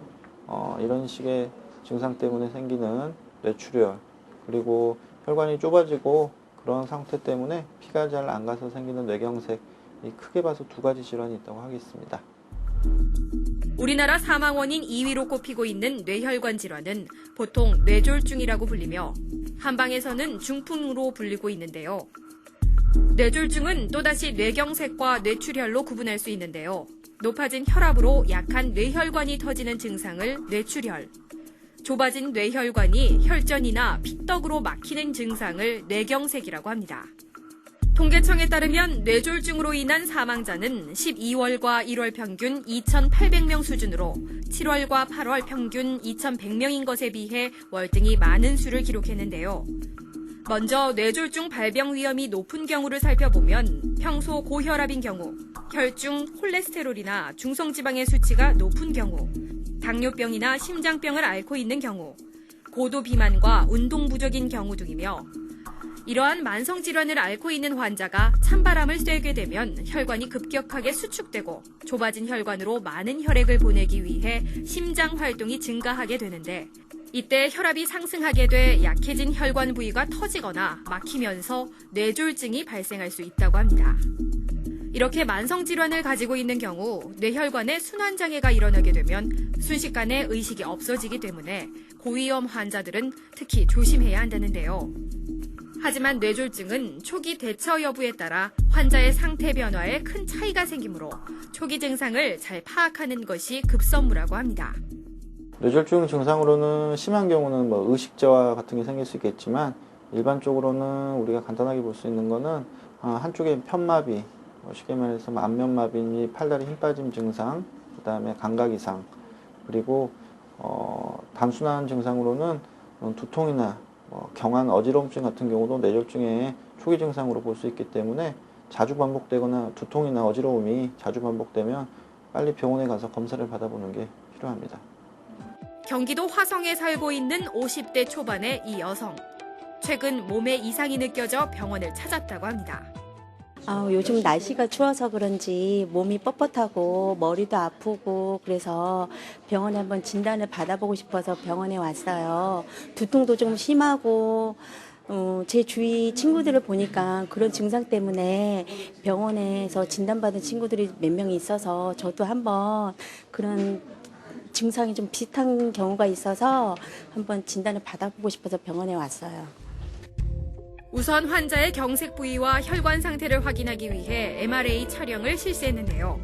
이런 식의 증상 때문에 생기는 뇌출혈 그리고 혈관이 좁아지고 그런 상태 때문에 피가 잘 안 가서 생기는 뇌경색 이 크게 봐서 두 가지 질환이 있다고 하겠습니다. 우리나라 사망 원인 2위로 꼽히고 있는 뇌혈관 질환은 보통 뇌졸중이라고 불리며 한방에서는 중풍으로 불리고 있는데요. 뇌졸중은 또다시 뇌경색과 뇌출혈로 구분할 수 있는데요. 높아진 혈압으로 약한 뇌혈관이 터지는 증상을 뇌출혈, 좁아진 뇌혈관이 혈전이나 피떡으로 막히는 증상을 뇌경색이라고 합니다. 통계청에 따르면 뇌졸중으로 인한 사망자는 12월과 1월 평균 2,800명 수준으로 7월과 8월 평균 2,100명인 것에 비해 월등히 많은 수를 기록했는데요. 먼저 뇌졸중 발병 위험이 높은 경우를 살펴보면 평소 고혈압인 경우, 혈중 콜레스테롤이나 중성지방의 수치가 높은 경우, 당뇨병이나 심장병을 앓고 있는 경우, 고도 비만과 운동 부족인 경우 등이며 이러한 만성질환을 앓고 있는 환자가 찬바람을 쐬게 되면 혈관이 급격하게 수축되고 좁아진 혈관으로 많은 혈액을 보내기 위해 심장 활동이 증가하게 되는데 이때 혈압이 상승하게 돼 약해진 혈관 부위가 터지거나 막히면서 뇌졸중이 발생할 수 있다고 합니다. 이렇게 만성질환을 가지고 있는 경우 뇌혈관에 순환장애가 일어나게 되면 순식간에 의식이 없어지기 때문에 고위험 환자들은 특히 조심해야 한다는데요. 하지만 뇌졸중은 초기 대처 여부에 따라 환자의 상태 변화에 큰 차이가 생기므로 초기 증상을 잘 파악하는 것이 급선무라고 합니다. 뇌졸중 증상으로는 심한 경우는 의식저하 같은 게 생길 수 있겠지만 일반적으로는 우리가 간단하게 볼 수 있는 거는 한쪽에 편마비, 쉽게 말해서 안면마비, 팔다리 힘 빠짐 증상, 그 다음에 감각 이상, 그리고 단순한 증상으로는 두통이나 경한 어지러움증 같은 경우도 뇌졸중의 초기 증상으로 볼 수 있기 때문에 자주 반복되거나 두통이나 어지러움이 자주 반복되면 빨리 병원에 가서 검사를 받아보는 게 필요합니다. 경기도 화성에 살고 있는 50대 초반의 이 여성. 최근 몸에 이상이 느껴져 병원을 찾았다고 합니다. 요즘 날씨가 추워서 그런지 몸이 뻣뻣하고 머리도 아프고 그래서 병원에 한번 진단을 받아보고 싶어서 병원에 왔어요. 두통도 좀 심하고 제 주위 친구들을 보니까 그런 증상 때문에 병원에서 진단받은 친구들이 몇 명이 있어서 저도 한번 그런 증상이 좀 비슷한 경우가 있어서 한번 진단을 받아보고 싶어서 병원에 왔어요. 우선 환자의 경색 부위와 혈관 상태를 확인하기 위해 MRA 촬영을 실시했는데요.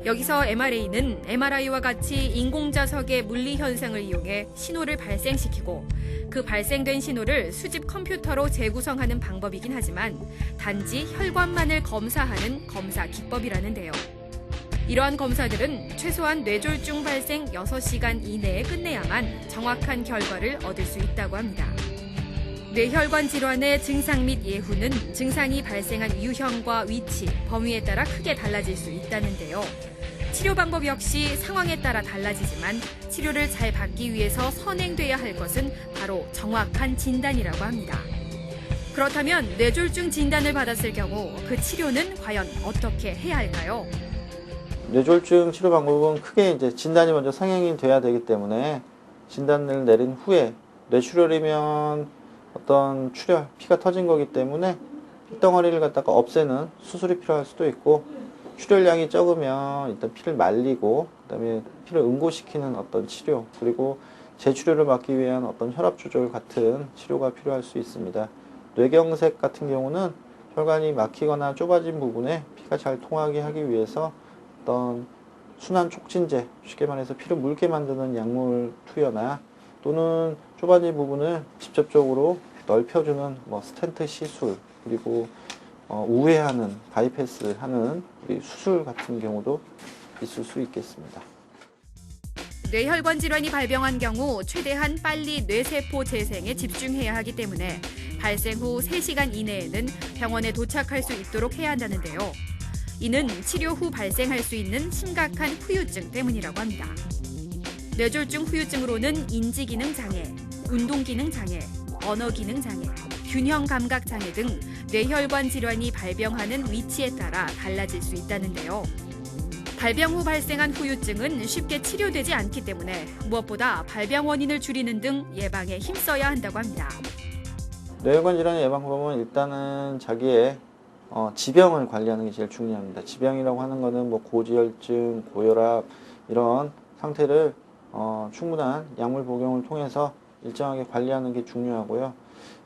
여기서 MRA는 MRI와 같이 인공자석의 물리 현상을 이용해 신호를 발생시키고 그 발생된 신호를 수집 컴퓨터로 재구성하는 방법이긴 하지만 단지 혈관만을 검사하는 검사 기법이라는데요. 이러한 검사들은 최소한 뇌졸중 발생 6시간 이내에 끝내야만 정확한 결과를 얻을 수 있다고 합니다. 뇌혈관 질환의 증상 및 예후는 증상이 발생한 유형과 위치, 범위에 따라 크게 달라질 수 있다는데요. 치료 방법 역시 상황에 따라 달라지지만 치료를 잘 받기 위해서 선행돼야 할 것은 바로 정확한 진단이라고 합니다. 그렇다면 뇌졸중 진단을 받았을 경우 그 치료는 과연 어떻게 해야 할까요? 뇌졸중 치료 방법은 크게 이제 진단이 먼저 상행이 돼야 되기 때문에 진단을 내린 후에 뇌출혈이면 어떤 출혈, 피가 터진 거기 때문에 핏덩어리를 갖다가 없애는 수술이 필요할 수도 있고 출혈량이 적으면 일단 피를 말리고 그다음에 피를 응고시키는 어떤 치료 그리고 재출혈을 막기 위한 어떤 혈압 조절 같은 치료가 필요할 수 있습니다. 뇌경색 같은 경우는 혈관이 막히거나 좁아진 부분에 피가 잘 통하게 하기 위해서 어떤 순환 촉진제, 쉽게 말해서 피를 묽게 만드는 약물 투여나 또는 좁아진 부분을 직접적으로 넓혀주는 스텐트 시술 그리고 우회하는 바이패스하는 수술 같은 경우도 있을 수 있겠습니다. 뇌혈관 질환이 발병한 경우 최대한 빨리 뇌세포 재생에 집중해야 하기 때문에 발생 후 3시간 이내에는 병원에 도착할 수 있도록 해야 한다는데요. 이는 치료 후 발생할 수 있는 심각한 후유증 때문이라고 합니다. 뇌졸중 후유증으로는 인지기능 장애, 운동기능 장애, 언어기능 장애, 균형 감각 장애 등 뇌혈관 질환이 발병하는 위치에 따라 달라질 수 있다는데요. 발병 후 발생한 후유증은 쉽게 치료되지 않기 때문에 무엇보다 발병 원인을 줄이는 등 예방에 힘써야 한다고 합니다. 뇌혈관 질환의 예방 방법은 일단은 자기의 지병을 관리하는 게 제일 중요합니다. 지병이라고 하는 거는 뭐 고지혈증, 고혈압 이런 상태를 충분한 약물 복용을 통해서 일정하게 관리하는 게 중요하고요.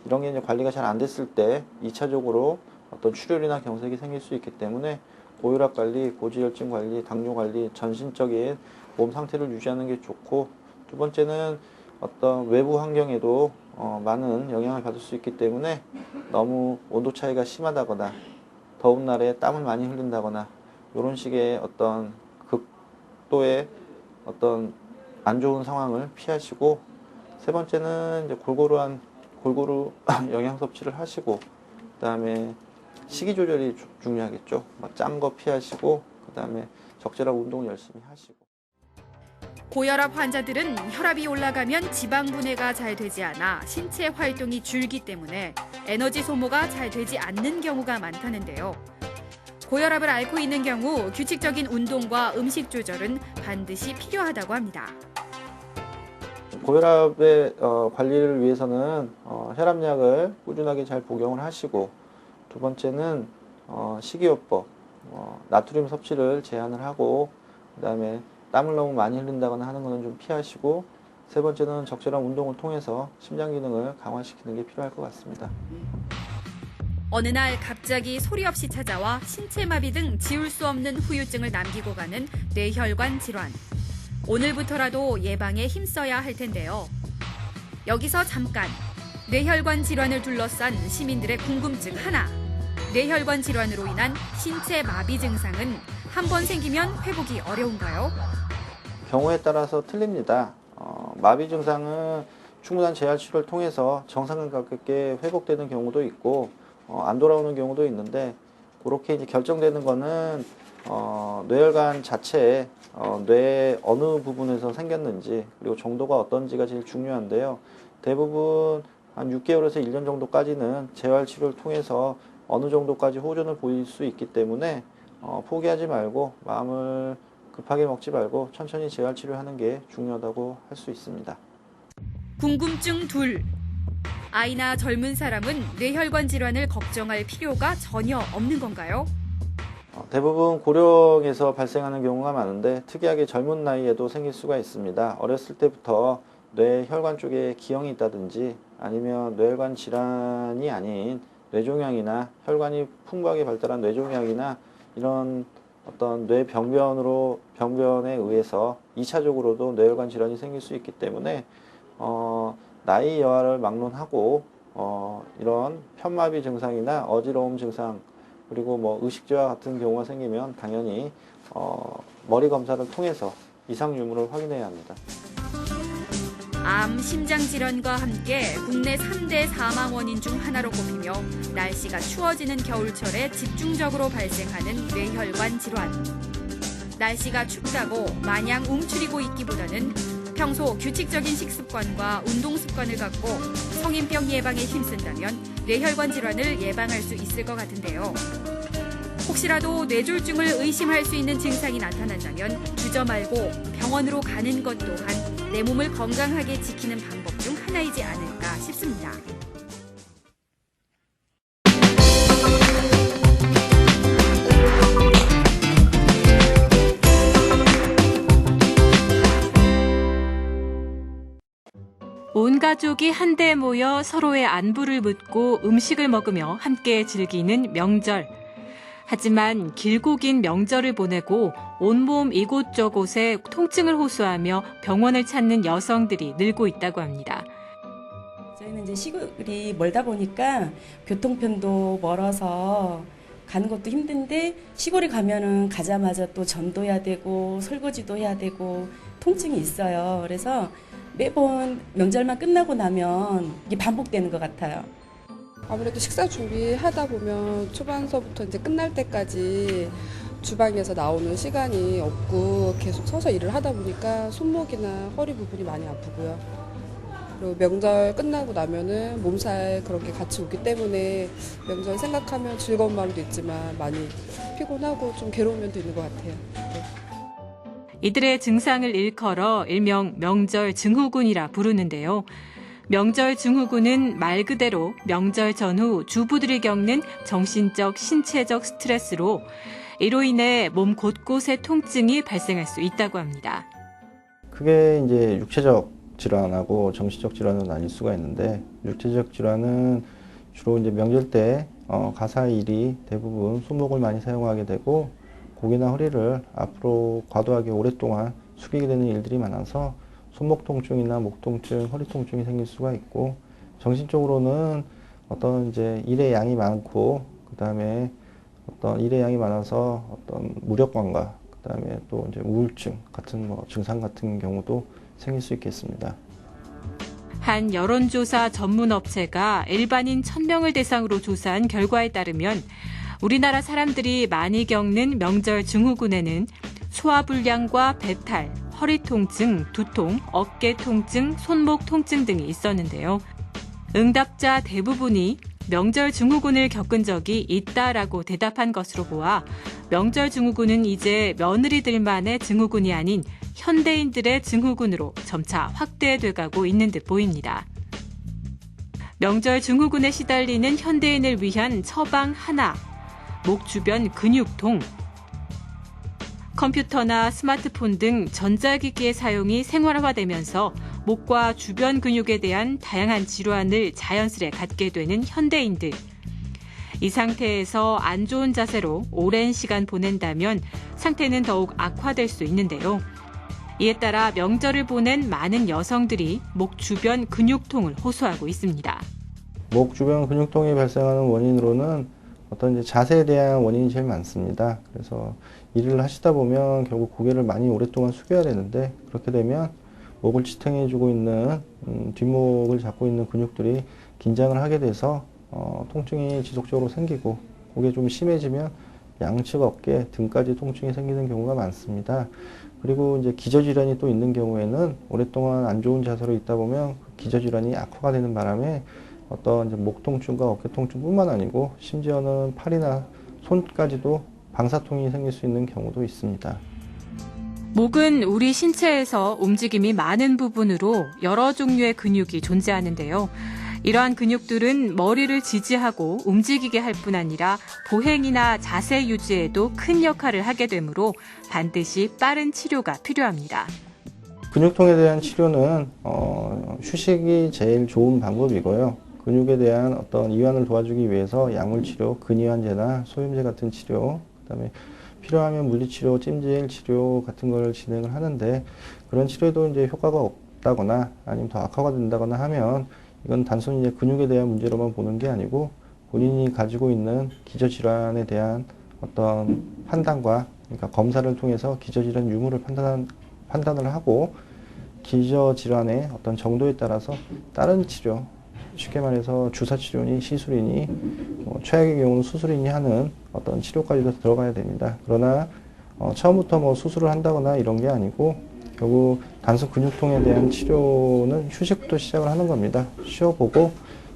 이런 게 이제 관리가 잘 안 됐을 때 2차적으로 어떤 출혈이나 경색이 생길 수 있기 때문에 고혈압 관리, 고지혈증 관리, 당뇨 관리, 전신적인 몸 상태를 유지하는 게 좋고, 두 번째는 어떤 외부 환경에도 많은 영향을 받을 수 있기 때문에 너무 온도 차이가 심하다거나 더운 날에 땀을 많이 흘린다거나 이런 식의 어떤 극도의 어떤 안 좋은 상황을 피하시고, 세 번째는 이제 골고루 영양 섭취를 하시고, 그다음에 식이 조절이 중요하겠죠. 짠 거 피하시고, 그다음에 적절한 운동 열심히 하시고. 고혈압 환자들은 혈압이 올라가면 지방 분해가 잘 되지 않아 신체 활동이 줄기 때문에 에너지 소모가 잘 되지 않는 경우가 많다는데요. 고혈압을 앓고 있는 경우 규칙적인 운동과 음식 조절은 반드시 필요하다고 합니다. 고혈압의 관리를 위해서는 혈압약을 꾸준하게 잘 복용을 하시고, 두 번째는 식이요법, 나트륨 섭취를 제한을 하고, 그다음에 땀을 너무 많이 흘린다거나 하는 것은 좀 피하시고, 세 번째는 적절한 운동을 통해서 심장 기능을 강화시키는 게 필요할 것 같습니다. 어느 날 갑자기 소리 없이 찾아와 신체마비 등 지울 수 없는 후유증을 남기고 가는 뇌혈관 질환. 오늘부터라도 예방에 힘써야 할 텐데요. 여기서 잠깐 뇌혈관 질환을 둘러싼 시민들의 궁금증 하나. 뇌혈관 질환으로 인한 신체 마비 증상은 한 번 생기면 회복이 어려운가요? 경우에 따라서 틀립니다. 마비 증상은 충분한 재활 치료를 통해서 정상과 가깝게 회복되는 경우도 있고, 안 돌아오는 경우도 있는데, 그렇게 이제 결정되는 거는 뇌혈관 자체에 뇌 어느 부분에서 생겼는지, 그리고 정도가 어떤지가 제일 중요한데요. 대부분 한 6개월에서 1년 정도까지는 재활 치료를 통해서 어느 정도까지 호전을 보일 수 있기 때문에 포기하지 말고, 마음을 급하게 먹지 말고 천천히 재활 치료하는 게 중요하다고 할 수 있습니다. 궁금증 둘. 아이나 젊은 사람은 뇌혈관 질환을 걱정할 필요가 전혀 없는 건가요? 대부분 고령에서 발생하는 경우가 많은데, 특이하게 젊은 나이에도 생길 수가 있습니다. 어렸을 때부터 뇌혈관 쪽에 기형이 있다든지, 아니면 뇌혈관 질환이 아닌 뇌종양이나 혈관이 풍부하게 발달한 뇌종양이나 이런 어떤 병변에 의해서 2차적으로도 뇌혈관 질환이 생길 수 있기 때문에 나이 여하를 막론하고 이런 편마비 증상이나 어지러움 증상, 그리고 뭐 의식저하 같은 경우가 생기면 당연히 머리 검사를 통해서 이상 유무를 확인해야 합니다. 암, 심장질환과 함께 국내 3대 사망 원인 중 하나로 꼽히며 날씨가 추워지는 겨울철에 집중적으로 발생하는 뇌혈관 질환. 날씨가 춥다고 마냥 움츠리고 있기보다는 평소 규칙적인 식습관과 운동 습관을 갖고 성인병 예방에 힘쓴다면 뇌혈관 질환을 예방할 수 있을 것 같은데요. 혹시라도 뇌졸중을 의심할 수 있는 증상이 나타난다면 주저 말고 병원으로 가는 것 또한 내 몸을 건강하게 지키는 방법 중 하나이지 않을까 싶습니다. 온 가족이 한데 모여 서로의 안부를 묻고 음식을 먹으며 함께 즐기는 명절. 하지만 길고 긴 명절을 보내고 온몸 이곳저곳에 통증을 호소하며 병원을 찾는 여성들이 늘고 있다고 합니다. 저희는 이제 시골이 멀다 보니까 교통편도 멀어서 가는 것도 힘든데 시골에 가면은 가자마자 또 전도 해야 되고 설거지도 해야 되고 통증이 있어요. 그래서 매번 명절만 끝나고 나면 이게 반복되는 것 같아요. 아무래도 식사 준비하다 보면 초반서부터 이제 끝날 때까지 주방에서 나오는 시간이 없고 계속 서서 일을 하다 보니까 손목이나 허리 부분이 많이 아프고요. 그리고 명절 끝나고 나면은 몸살 그런 게 같이 오기 때문에 명절 생각하면 즐거운 마음도 있지만 많이 피곤하고 좀 괴로운 면도 있는 것 같아요. 네. 이들의 증상을 일컬어 일명 명절 증후군이라 부르는데요. 명절 증후군은 말 그대로 명절 전후 주부들이 겪는 정신적, 신체적 스트레스로 이로 인해 몸 곳곳에 통증이 발생할 수 있다고 합니다. 크게 이제 육체적 질환하고 정신적 질환으로 나뉠 수가 있는데, 육체적 질환은 주로 이제 명절 때 가사 일이 대부분 손목을 많이 사용하게 되고 목이나 허리를 앞으로 과도하게 오랫동안 숙이게 되는 일들이 많아서 손목 통증이나 목 통증, 허리 통증이 생길 수가 있고, 정신적으로는 어떤 이제 일의 양이 많고 그다음에 어떤 일의 양이 많아서 어떤 무력감과 그다음에 또 이제 우울증 같은 증상 같은 경우도 생길 수 있겠습니다. 한 여론조사 전문 업체가 일반인 1,000명을 대상으로 조사한 결과에 따르면 우리나라 사람들이 많이 겪는 명절 증후군에는 소화불량과 배탈, 허리 통증, 두통, 어깨 통증, 손목 통증 등이 있었는데요. 응답자 대부분이 명절 증후군을 겪은 적이 있다라고 대답한 것으로 보아 명절 증후군은 이제 며느리들만의 증후군이 아닌 현대인들의 증후군으로 점차 확대돼 가고 있는 듯 보입니다. 명절 증후군에 시달리는 현대인을 위한 처방 하나, 목 주변 근육통. 컴퓨터나 스마트폰 등 전자기기의 사용이 생활화되면서 목과 주변 근육에 대한 다양한 질환을 자연스레 갖게 되는 현대인들. 이 상태에서 안 좋은 자세로 오랜 시간 보낸다면 상태는 더욱 악화될 수 있는데요. 이에 따라 명절을 보낸 많은 여성들이 목 주변 근육통을 호소하고 있습니다. 목 주변 근육통이 발생하는 원인으로는 어떤 이제 자세에 대한 원인이 제일 많습니다. 그래서 일을 하시다 보면 결국 고개를 많이 오랫동안 숙여야 되는데, 그렇게 되면 목을 지탱해주고 있는 뒷목을 잡고 있는 근육들이 긴장을 하게 돼서 통증이 지속적으로 생기고, 그게 좀 심해지면 양측 어깨, 등까지 통증이 생기는 경우가 많습니다. 그리고 이제 기저질환이 또 있는 경우에는 오랫동안 안 좋은 자세로 있다 보면 기저질환이 악화가 되는 바람에 어떤 이제 목 통증과 어깨 통증뿐만 아니고 심지어는 팔이나 손까지도 방사통이 생길 수 있는 경우도 있습니다. 목은 우리 신체에서 움직임이 많은 부분으로 여러 종류의 근육이 존재하는데요. 이러한 근육들은 머리를 지지하고 움직이게 할 뿐 아니라 보행이나 자세 유지에도 큰 역할을 하게 되므로 반드시 빠른 치료가 필요합니다. 근육통에 대한 치료는 휴식이 제일 좋은 방법이고요. 근육에 대한 어떤 이완을 도와주기 위해서 약물치료, 근이완제나 소염제 같은 치료, 그다음에 필요하면 물리치료, 찜질 치료 같은 걸 진행을 하는데, 그런 치료도 이제 효과가 없다거나 아니면 더 악화가 된다거나 하면 이건 단순히 이제 근육에 대한 문제로만 보는 게 아니고 본인이 가지고 있는 기저질환에 대한 어떤 판단과, 그러니까 검사를 통해서 기저질환 유무를 판단을 하고 기저질환의 어떤 정도에 따라서 다른 치료, 쉽게 말해서 주사치료니 시술이니 최악의 경우는 수술이니 하는 어떤 치료까지도 들어가야 됩니다. 그러나 처음부터 수술을 한다거나 이런 게 아니고 결국 단순 근육통에 대한 치료는 휴식부터 시작을 하는 겁니다. 쉬어보고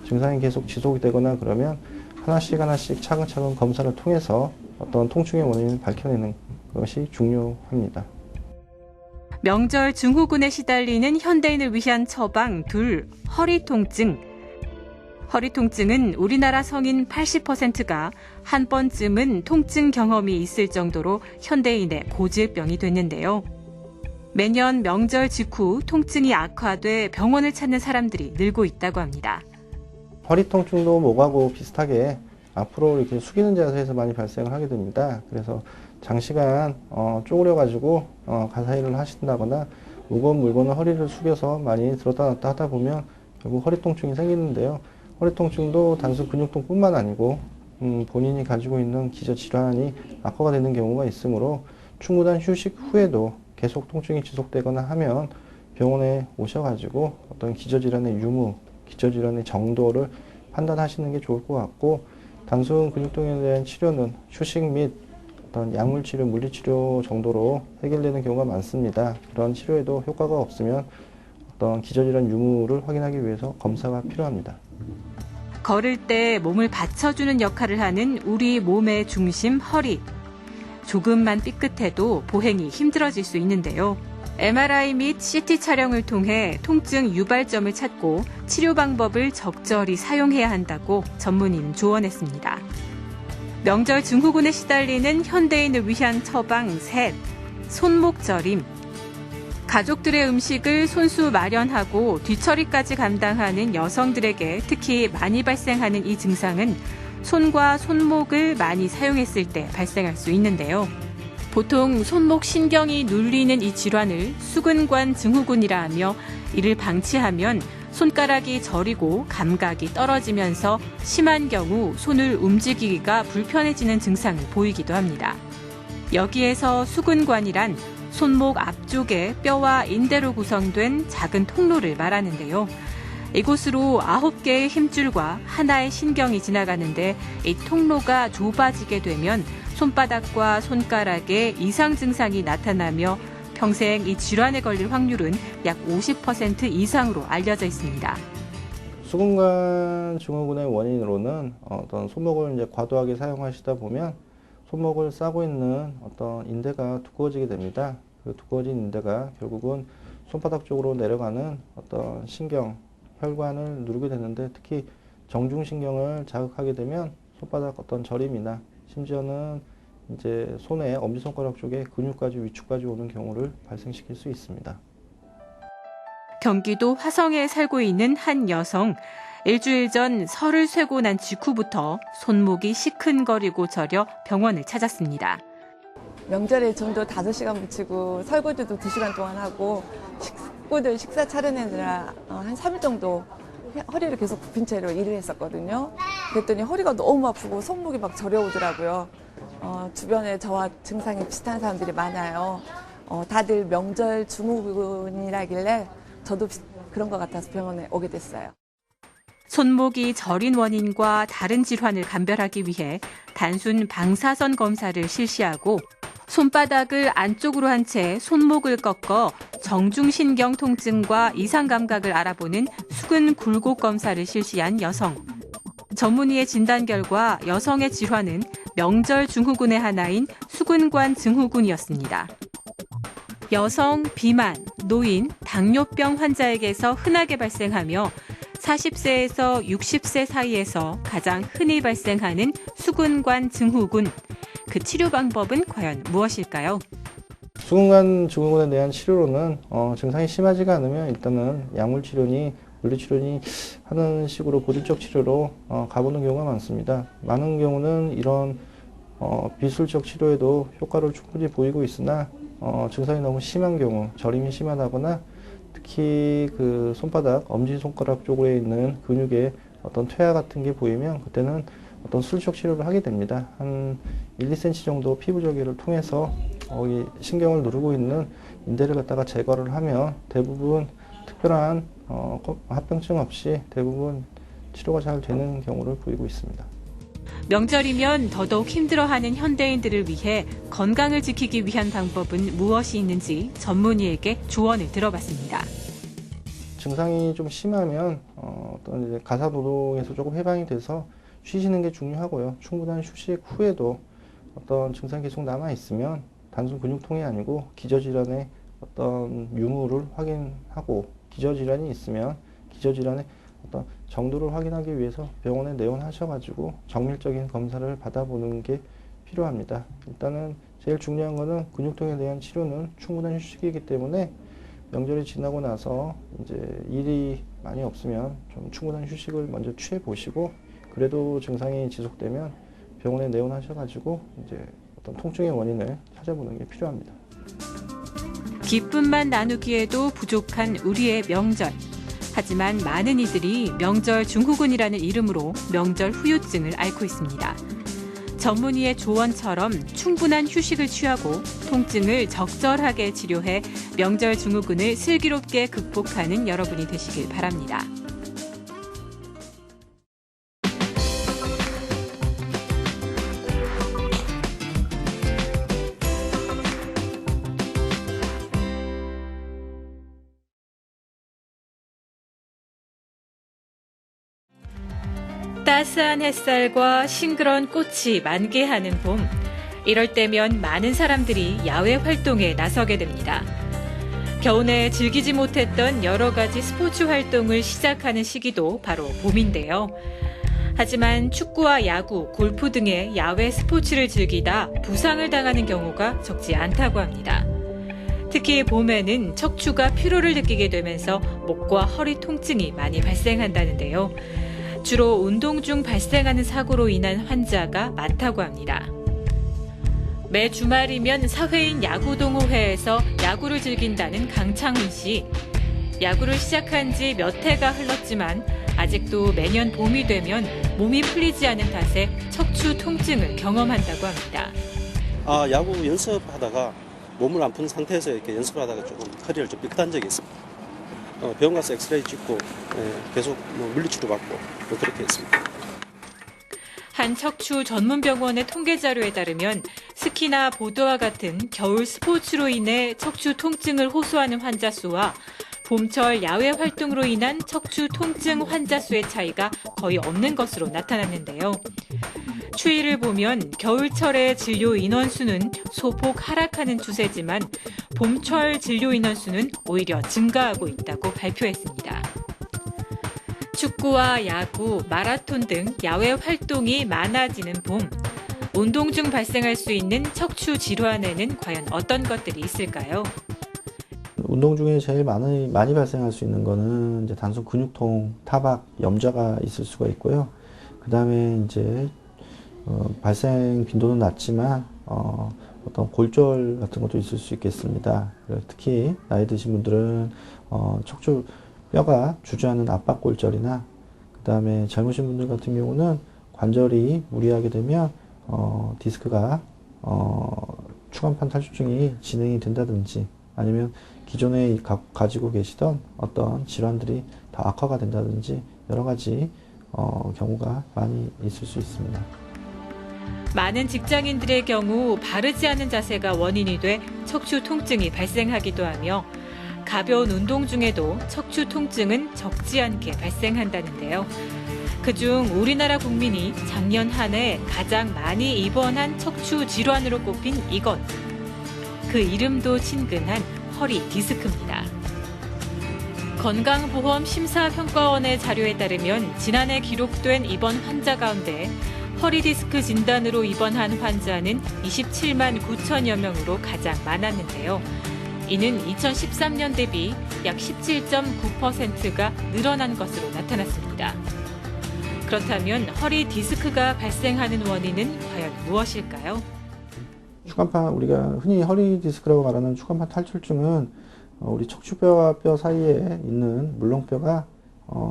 증상이 계속 지속이 되거나 그러면 하나씩 차근차근 검사를 통해서 어떤 통증의 원인을 밝혀내는 것이 중요합니다. 명절 증후군에 시달리는 현대인을 위한 처방 둘, 허리 통증. 허리 통증은 우리나라 성인 80%가 한 번쯤은 통증 경험이 있을 정도로 현대인의 고질병이 됐는데요. 매년 명절 직후 통증이 악화돼 병원을 찾는 사람들이 늘고 있다고 합니다. 허리 통증도 목하고 비슷하게 앞으로 이렇게 숙이는 자세에서 많이 발생을 하게 됩니다. 그래서 장시간 쪼그려가지고 가사 일을 하신다거나 무거운 물건을 허리를 숙여서 많이 들었다 놨다 하다 보면 결국 허리 통증이 생기는데요. 허리 통증도 단순 근육통뿐만 아니고 본인이 가지고 있는 기저 질환이 악화가 되는 경우가 있으므로 충분한 휴식 후에도 계속 통증이 지속되거나 하면 병원에 오셔가지고 어떤 기저질환의 유무, 기저질환의 정도를 판단하시는 게 좋을 것 같고, 단순 근육통에 대한 치료는 휴식 및 어떤 약물치료, 물리치료 정도로 해결되는 경우가 많습니다. 그런 치료에도 효과가 없으면 어떤 기저질환 유무를 확인하기 위해서 검사가 필요합니다. 걸을 때 몸을 받쳐주는 역할을 하는 우리 몸의 중심 허리. 조금만 삐끗해도 보행이 힘들어질 수 있는데요. MRI 및 CT 촬영을 통해 통증 유발점을 찾고 치료 방법을 적절히 사용해야 한다고 전문의는 조언했습니다. 명절 증후군에 시달리는 현대인을 위한 처방 셋, 손목저림. 가족들의 음식을 손수 마련하고 뒤처리까지 감당하는 여성들에게 특히 많이 발생하는 이 증상은 손과 손목을 많이 사용했을 때 발생할 수 있는데요. 보통 손목 신경이 눌리는 이 질환을 수근관 증후군이라 하며, 이를 방치하면 손가락이 저리고 감각이 떨어지면서 심한 경우 손을 움직이기가 불편해지는 증상을 보이기도 합니다. 여기에서 수근관이란 손목 앞쪽에 뼈와 인대로 구성된 작은 통로를 말하는데요. 이곳으로 9개의 힘줄과 하나의 신경이 지나가는데, 이 통로가 좁아지게 되면 손바닥과 손가락에 이상 증상이 나타나며 평생 이 질환에 걸릴 확률은 약 50% 이상으로 알려져 있습니다. 수근관 증후군의 원인으로는 어떤 손목을 이제 과도하게 사용하시다 보면 손목을 싸고 있는 어떤 인대가 두꺼워지게 됩니다. 그 두꺼워진 인대가 결국은 손바닥 쪽으로 내려가는 어떤 신경, 혈관을 누르게 되는데, 특히 정중신경을 자극하게 되면 손바닥 어떤 저림이나 심지어는 이제 손의 엄지손가락 쪽에 근육까지 위축까지 오는 경우를 발생시킬 수 있습니다. 경기도 화성에 살고 있는 한 여성. 일주일 전 설을 쇠고 난 직후부터 손목이 시큰거리고 저려 병원을 찾았습니다. 명절에 좀더 5시간 붙이고 설거지도 2시간 동안 하고 식구들 식사 차려내느라 한 3일 정도 허리를 계속 굽힌 채로 일을 했었거든요. 그랬더니 허리가 너무 아프고 손목이 막 저려오더라고요. 주변에 저와 증상이 비슷한 사람들이 많아요. 다들 명절 증후군이라길래 저도 그런 것 같아서 병원에 오게 됐어요. 손목이 저린 원인과 다른 질환을 감별하기 위해 단순 방사선 검사를 실시하고, 손바닥을 안쪽으로 한 채 손목을 꺾어 정중신경 통증과 이상 감각을 알아보는 수근 굴곡 검사를 실시한 여성. 전문의의 진단 결과 여성의 질환은 명절 증후군의 하나인 수근관 증후군이었습니다. 여성, 비만, 노인, 당뇨병 환자에게서 흔하게 발생하며 40세에서 60세 사이에서 가장 흔히 발생하는 수근관 증후군. 그 치료 방법은 과연 무엇일까요? 수근관 증후군에 대한 치료로는 증상이 심하지가 않으면 일단은 약물치료니 물리치료니 하는 식으로 고질적 치료로 가보는 경우가 많습니다. 많은 경우는 이런 비술적 치료에도 효과를 충분히 보이고 있으나 증상이 너무 심한 경우, 저림이 심하다거나 특히 그 손바닥, 엄지손가락 쪽에 있는 근육에 어떤 퇴화 같은 게 보이면 그때는 어떤 술적 치료를 하게 됩니다. 한 1, 2cm 정도 피부 절개를 통해서 이 신경을 누르고 있는 인대를 갖다가 제거를 하면 대부분 특별한 합병증 없이 대부분 치료가 잘 되는 경우를 보이고 있습니다. 명절이면 더더욱 힘들어하는 현대인들을 위해 건강을 지키기 위한 방법은 무엇이 있는지 전문의에게 조언을 들어봤습니다. 증상이 좀 심하면 어떤 이제 가사노동에서 조금 해방이 돼서 쉬시는 게 중요하고요. 충분한 휴식 후에도 어떤 증상이 계속 남아 있으면 단순 근육통이 아니고 기저질환의 어떤 유무를 확인하고, 기저질환이 있으면 기저질환의 어떤 정도를 확인하기 위해서 병원에 내원하셔가지고 정밀적인 검사를 받아보는 게 필요합니다. 일단은 제일 중요한 거는 근육통에 대한 치료는 충분한 휴식이기 때문에 명절이 지나고 나서 이제 일이 많이 없으면 좀 충분한 휴식을 먼저 취해 보시고, 그래도 증상이 지속되면 병원에 내원하셔가지고 이제 어떤 통증의 원인을 찾아보는 게 필요합니다. 기쁨만 나누기에도 부족한 우리의 명절. 하지만 많은 이들이 명절 증후군이라는 이름으로 명절 후유증을 앓고 있습니다. 전문의의 조언처럼 충분한 휴식을 취하고 통증을 적절하게 치료해 명절 증후군을 슬기롭게 극복하는 여러분이 되시길 바랍니다. 따스한 햇살과 싱그러운 꽃이 만개하는 봄. 이럴 때면 많은 사람들이 야외 활동에 나서게 됩니다. 겨우내 즐기지 못했던 여러 가지 스포츠 활동을 시작하는 시기도 바로 봄인데요. 하지만 축구와 야구, 골프 등의 야외 스포츠를 즐기다 부상을 당하는 경우가 적지 않다고 합니다. 특히 봄에는 척추가 피로를 느끼게 되면서 목과 허리 통증이 많이 발생한다는데요. 주로 운동 중 발생하는 사고로 인한 환자가 많다고 합니다. 매 주말이면 사회인 야구동호회에서 야구를 즐긴다는 강창훈 씨. 야구를 시작한 지 몇 해가 흘렀지만 아직도 매년 봄이 되면 몸이 풀리지 않은 탓에 척추 통증을 경험한다고 합니다. 야구 연습하다가 몸을 안 푼 상태에서 이렇게 연습하다가 조금 허리를 좀 삐끗한 적이 있습니다. 병원 가서 엑스레이 찍고 계속 물리치료 받고 그렇게 했습니다. 한 척추 전문 병원의 통계 자료에 따르면 스키나 보드와 같은 겨울 스포츠로 인해 척추 통증을 호소하는 환자 수와 봄철 야외 활동으로 인한 척추 통증 환자 수의 차이가 거의 없는 것으로 나타났는데요. 추이를 보면 겨울철의 진료 인원수는 소폭 하락하는 추세지만 봄철 진료 인원수는 오히려 증가하고 있다고 발표했습니다. 축구와 야구, 마라톤 등 야외 활동이 많아지는 봄. 운동 중 발생할 수 있는 척추 질환에는 과연 어떤 것들이 있을까요? 운동 중에 제일 많이 발생할 수 있는 거는 이제 단순 근육통, 타박, 염좌가 있을 수가 있고요. 그 다음에 이제 발생 빈도는 낮지만 어떤 골절 같은 것도 있을 수 있겠습니다. 특히 나이 드신 분들은 척추 뼈가 주저하는 압박골절이나 그 다음에 젊으신 분들 같은 경우는 관절이 무리하게 되면 디스크가 추간판 탈출증이 진행이 된다든지 아니면 기존에 가지고 계시던 어떤 질환들이 더 악화가 된다든지 여러 가지 경우가 많이 있을 수 있습니다. 많은 직장인들의 경우 바르지 않은 자세가 원인이 돼 척추 통증이 발생하기도 하며 가벼운 운동 중에도 척추 통증은 적지 않게 발생한다는데요. 그중 우리나라 국민이 작년 한 해 가장 많이 입원한 척추 질환으로 꼽힌 이것. 그 이름도 친근한 허리 디스크입니다. 건강보험심사평가원의 자료에 따르면 지난해 기록된 입원 환자 가운데 허리 디스크 진단으로 입원한 환자는 27만 9천여 명으로 가장 많았는데요. 이는 2013년 대비 약 17.9%가 늘어난 것으로 나타났습니다. 그렇다면 허리 디스크가 발생하는 원인은 과연 무엇일까요? 추간판, 우리가 흔히 허리 디스크라고 말하는 추간판 탈출증은 우리 척추뼈와 뼈 사이에 있는 물렁뼈가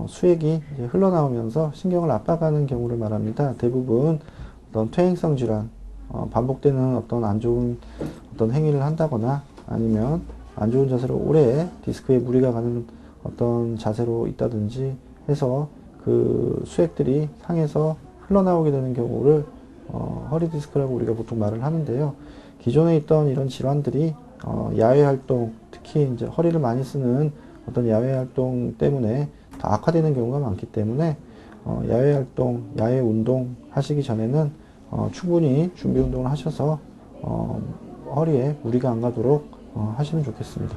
수액이 이제 흘러나오면서 신경을 압박하는 경우를 말합니다. 대부분 어떤 퇴행성 질환, 반복되는 어떤 안 좋은 어떤 행위를 한다거나 아니면 안 좋은 자세로 오래 디스크에 무리가 가는 어떤 자세로 있다든지 해서 그 수액들이 상해서 흘러나오게 되는 경우를 허리 디스크라고 우리가 보통 말을 하는데요. 기존에 있던 이런 질환들이 야외 활동, 특히 이제 허리를 많이 쓰는 어떤 야외 활동 때문에 더 악화되는 경우가 많기 때문에 야외 활동, 야외 운동 하시기 전에는 충분히 준비 운동을 하셔서 허리에 무리가 안 가도록 하시면 좋겠습니다.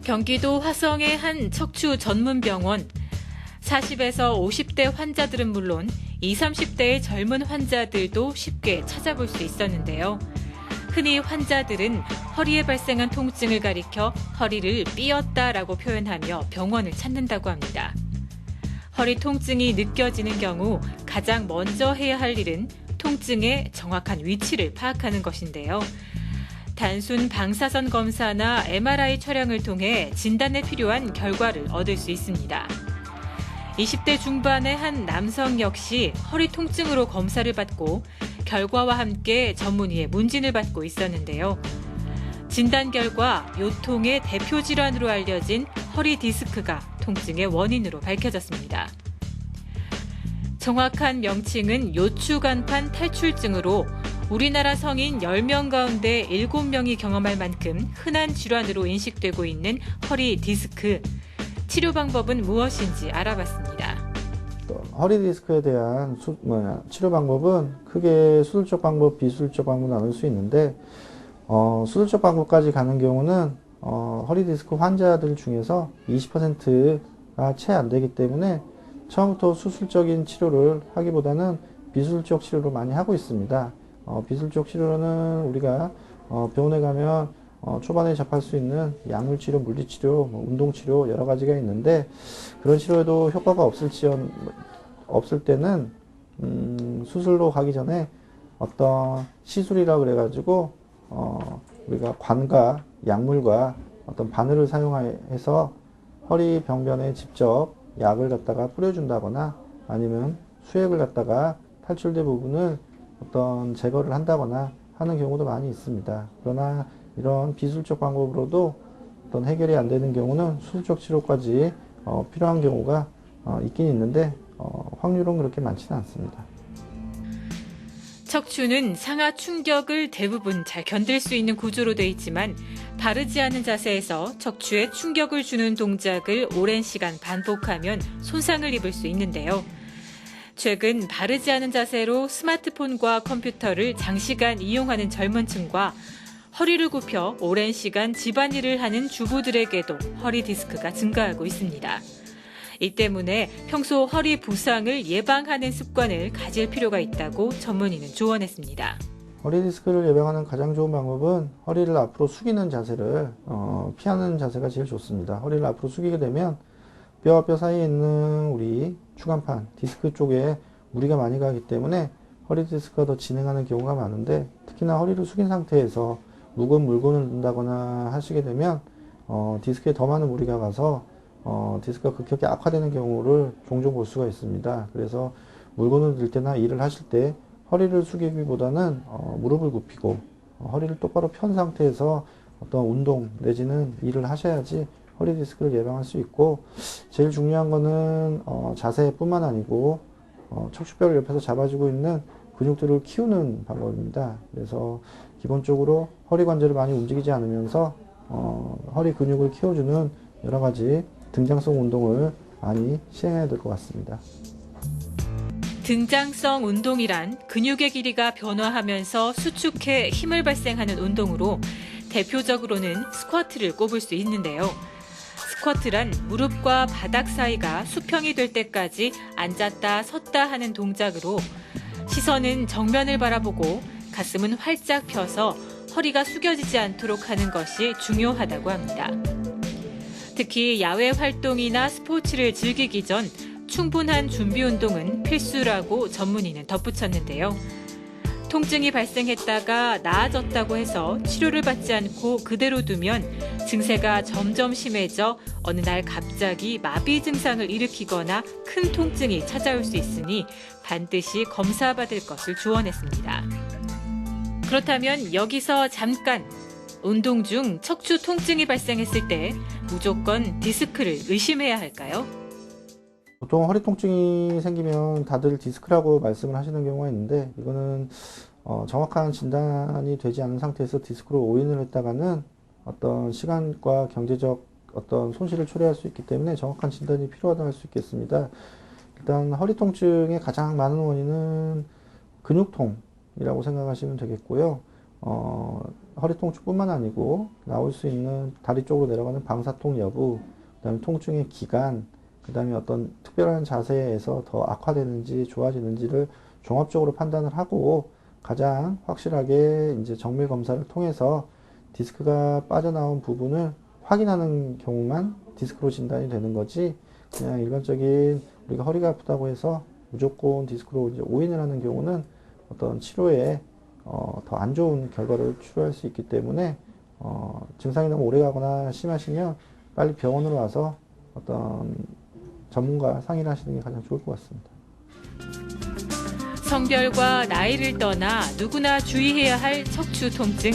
경기도 화성의 한 척추 전문 병원. 40에서 50대 환자들은 물론 20, 30대의 젊은 환자들도 쉽게 찾아볼 수 있었는데요. 흔히 환자들은 허리에 발생한 통증을 가리켜 허리를 삐었다라고 표현하며 병원을 찾는다고 합니다. 허리 통증이 느껴지는 경우 가장 먼저 해야 할 일은 통증의 정확한 위치를 파악하는 것인데요. 단순 방사선 검사나 MRI 촬영을 통해 진단에 필요한 결과를 얻을 수 있습니다. 20대 중반의 한 남성 역시 허리 통증으로 검사를 받고 결과와 함께 전문의의 문진을 받고 있었는데요. 진단 결과 요통의 대표 질환으로 알려진 허리 디스크가 통증의 원인으로 밝혀졌습니다. 정확한 명칭은 요추간판 탈출증으로 우리나라 성인 10명 가운데 7명이 경험할 만큼 흔한 질환으로 인식되고 있는 허리 디스크. 치료 방법은 무엇인지 알아봤습니다. 허리 디스크에 대한 치료 방법은 크게 수술적 방법, 비수술적 방법 나눌 수 있는데 수술적 방법까지 가는 경우는 허리 디스크 환자들 중에서 20%가 채 안 되기 때문에 처음부터 수술적인 치료를 하기보다는 비수술적 치료를 많이 하고 있습니다. 비수술적 치료는 우리가 병원에 가면 초반에 접할 수 있는 약물치료, 물리치료, 운동치료 여러 가지가 있는데 그런 치료에도 효과가 없을 때는 수술로 가기 전에 어떤 시술이라 그래가지고 우리가 관과 약물과 어떤 바늘을 사용해서 허리 병변에 직접 약을 갖다가 뿌려준다거나 아니면 수액을 갖다가 탈출된 부분을 어떤 제거를 한다거나 하는 경우도 많이 있습니다. 그러나 이런 비수술적 방법으로도 어떤 해결이 안 되는 경우는 수술적 치료까지 필요한 경우가 있긴 있는데 확률은 그렇게 많지는 않습니다. 척추는 상하 충격을 대부분 잘 견딜 수 있는 구조로 되어 있지만 바르지 않은 자세에서 척추에 충격을 주는 동작을 오랜 시간 반복하면 손상을 입을 수 있는데요. 최근 바르지 않은 자세로 스마트폰과 컴퓨터를 장시간 이용하는 젊은 층과 허리를 굽혀 오랜 시간 집안일을 하는 주부들에게도 허리 디스크가 증가하고 있습니다. 이 때문에 평소 허리 부상을 예방하는 습관을 가질 필요가 있다고 전문의는 조언했습니다. 허리 디스크를 예방하는 가장 좋은 방법은 허리를 앞으로 숙이는 자세를 피하는 자세가 제일 좋습니다. 허리를 앞으로 숙이게 되면 뼈와 뼈 사이에 있는 우리 추간판, 디스크 쪽에 무리가 많이 가기 때문에 허리 디스크가 더 진행하는 경우가 많은데 특히나 허리를 숙인 상태에서 무거운 물건을 든다거나 하시게 되면 디스크에 더 많은 무리가 가서 디스크가 급격히 악화되는 경우를 종종 볼 수가 있습니다. 그래서 물건을 들 때나 일을 하실 때 허리를 숙이기보다는 무릎을 굽히고 허리를 똑바로 편 상태에서 어떤 운동 내지는 일을 하셔야지 허리 디스크를 예방할 수 있고 제일 중요한 거는 자세뿐만 아니고 척추뼈를 옆에서 잡아주고 있는 근육들을 키우는 방법입니다. 그래서 기본적으로 허리 관절을 많이 움직이지 않으면서 허리 근육을 키워주는 여러 가지 등장성 운동을 많이 시행해야 될 것 같습니다. 등장성 운동이란 근육의 길이가 변화하면서 수축해 힘을 발생하는 운동으로 대표적으로는 스쿼트를 꼽을 수 있는데요. 스쿼트란 무릎과 바닥 사이가 수평이 될 때까지 앉았다 섰다 하는 동작으로 시선은 정면을 바라보고 가슴은 활짝 펴서 허리가 숙여지지 않도록 하는 것이 중요하다고 합니다. 특히 야외 활동이나 스포츠를 즐기기 전 충분한 준비 운동은 필수라고 전문의는 덧붙였는데요. 통증이 발생했다가 나아졌다고 해서 치료를 받지 않고 그대로 두면 증세가 점점 심해져 어느 날 갑자기 마비 증상을 일으키거나 큰 통증이 찾아올 수 있으니 반드시 검사받을 것을 조언했습니다. 그렇다면 여기서 잠깐 운동 중 척추 통증이 발생했을 때 무조건 디스크를 의심해야 할까요? 보통 허리 통증이 생기면 다들 디스크라고 말씀을 하시는 경우가 있는데 이거는 정확한 진단이 되지 않은 상태에서 디스크로 오인을 했다가는 어떤 시간과 경제적 어떤 손실을 초래할 수 있기 때문에 정확한 진단이 필요하다고 할 수 있겠습니다. 일단 허리 통증의 가장 많은 원인은 근육통이라고 생각하시면 되겠고요. 허리 통증뿐만 아니고 나올 수 있는 다리 쪽으로 내려가는 방사통 여부, 그다음에 통증의 기간, 그다음에 어떤 특별한 자세에서 더 악화되는지 좋아지는지를 종합적으로 판단을 하고 가장 확실하게 이제 정밀 검사를 통해서 디스크가 빠져나온 부분을 확인하는 경우만 디스크로 진단이 되는 거지 그냥 일반적인 우리가 허리가 아프다고 해서 무조건 디스크로 이제 오인을 하는 경우는 어떤 치료에 더 안 좋은 결과를 초래할 수 있기 때문에 증상이 너무 오래가거나 심하시면 빨리 병원으로 와서 어떤 전문가 상의를 하시는 게 가장 좋을 것 같습니다. 성별과 나이를 떠나 누구나 주의해야 할 척추 통증.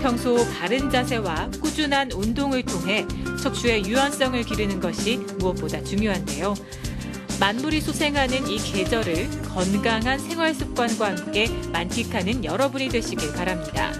평소 바른 자세와 꾸준한 운동을 통해 척추의 유연성을 기르는 것이 무엇보다 중요한데요. 만물이 소생하는 이 계절을 건강한 생활 습관과 함께 만끽하는 여러분이 되시길 바랍니다.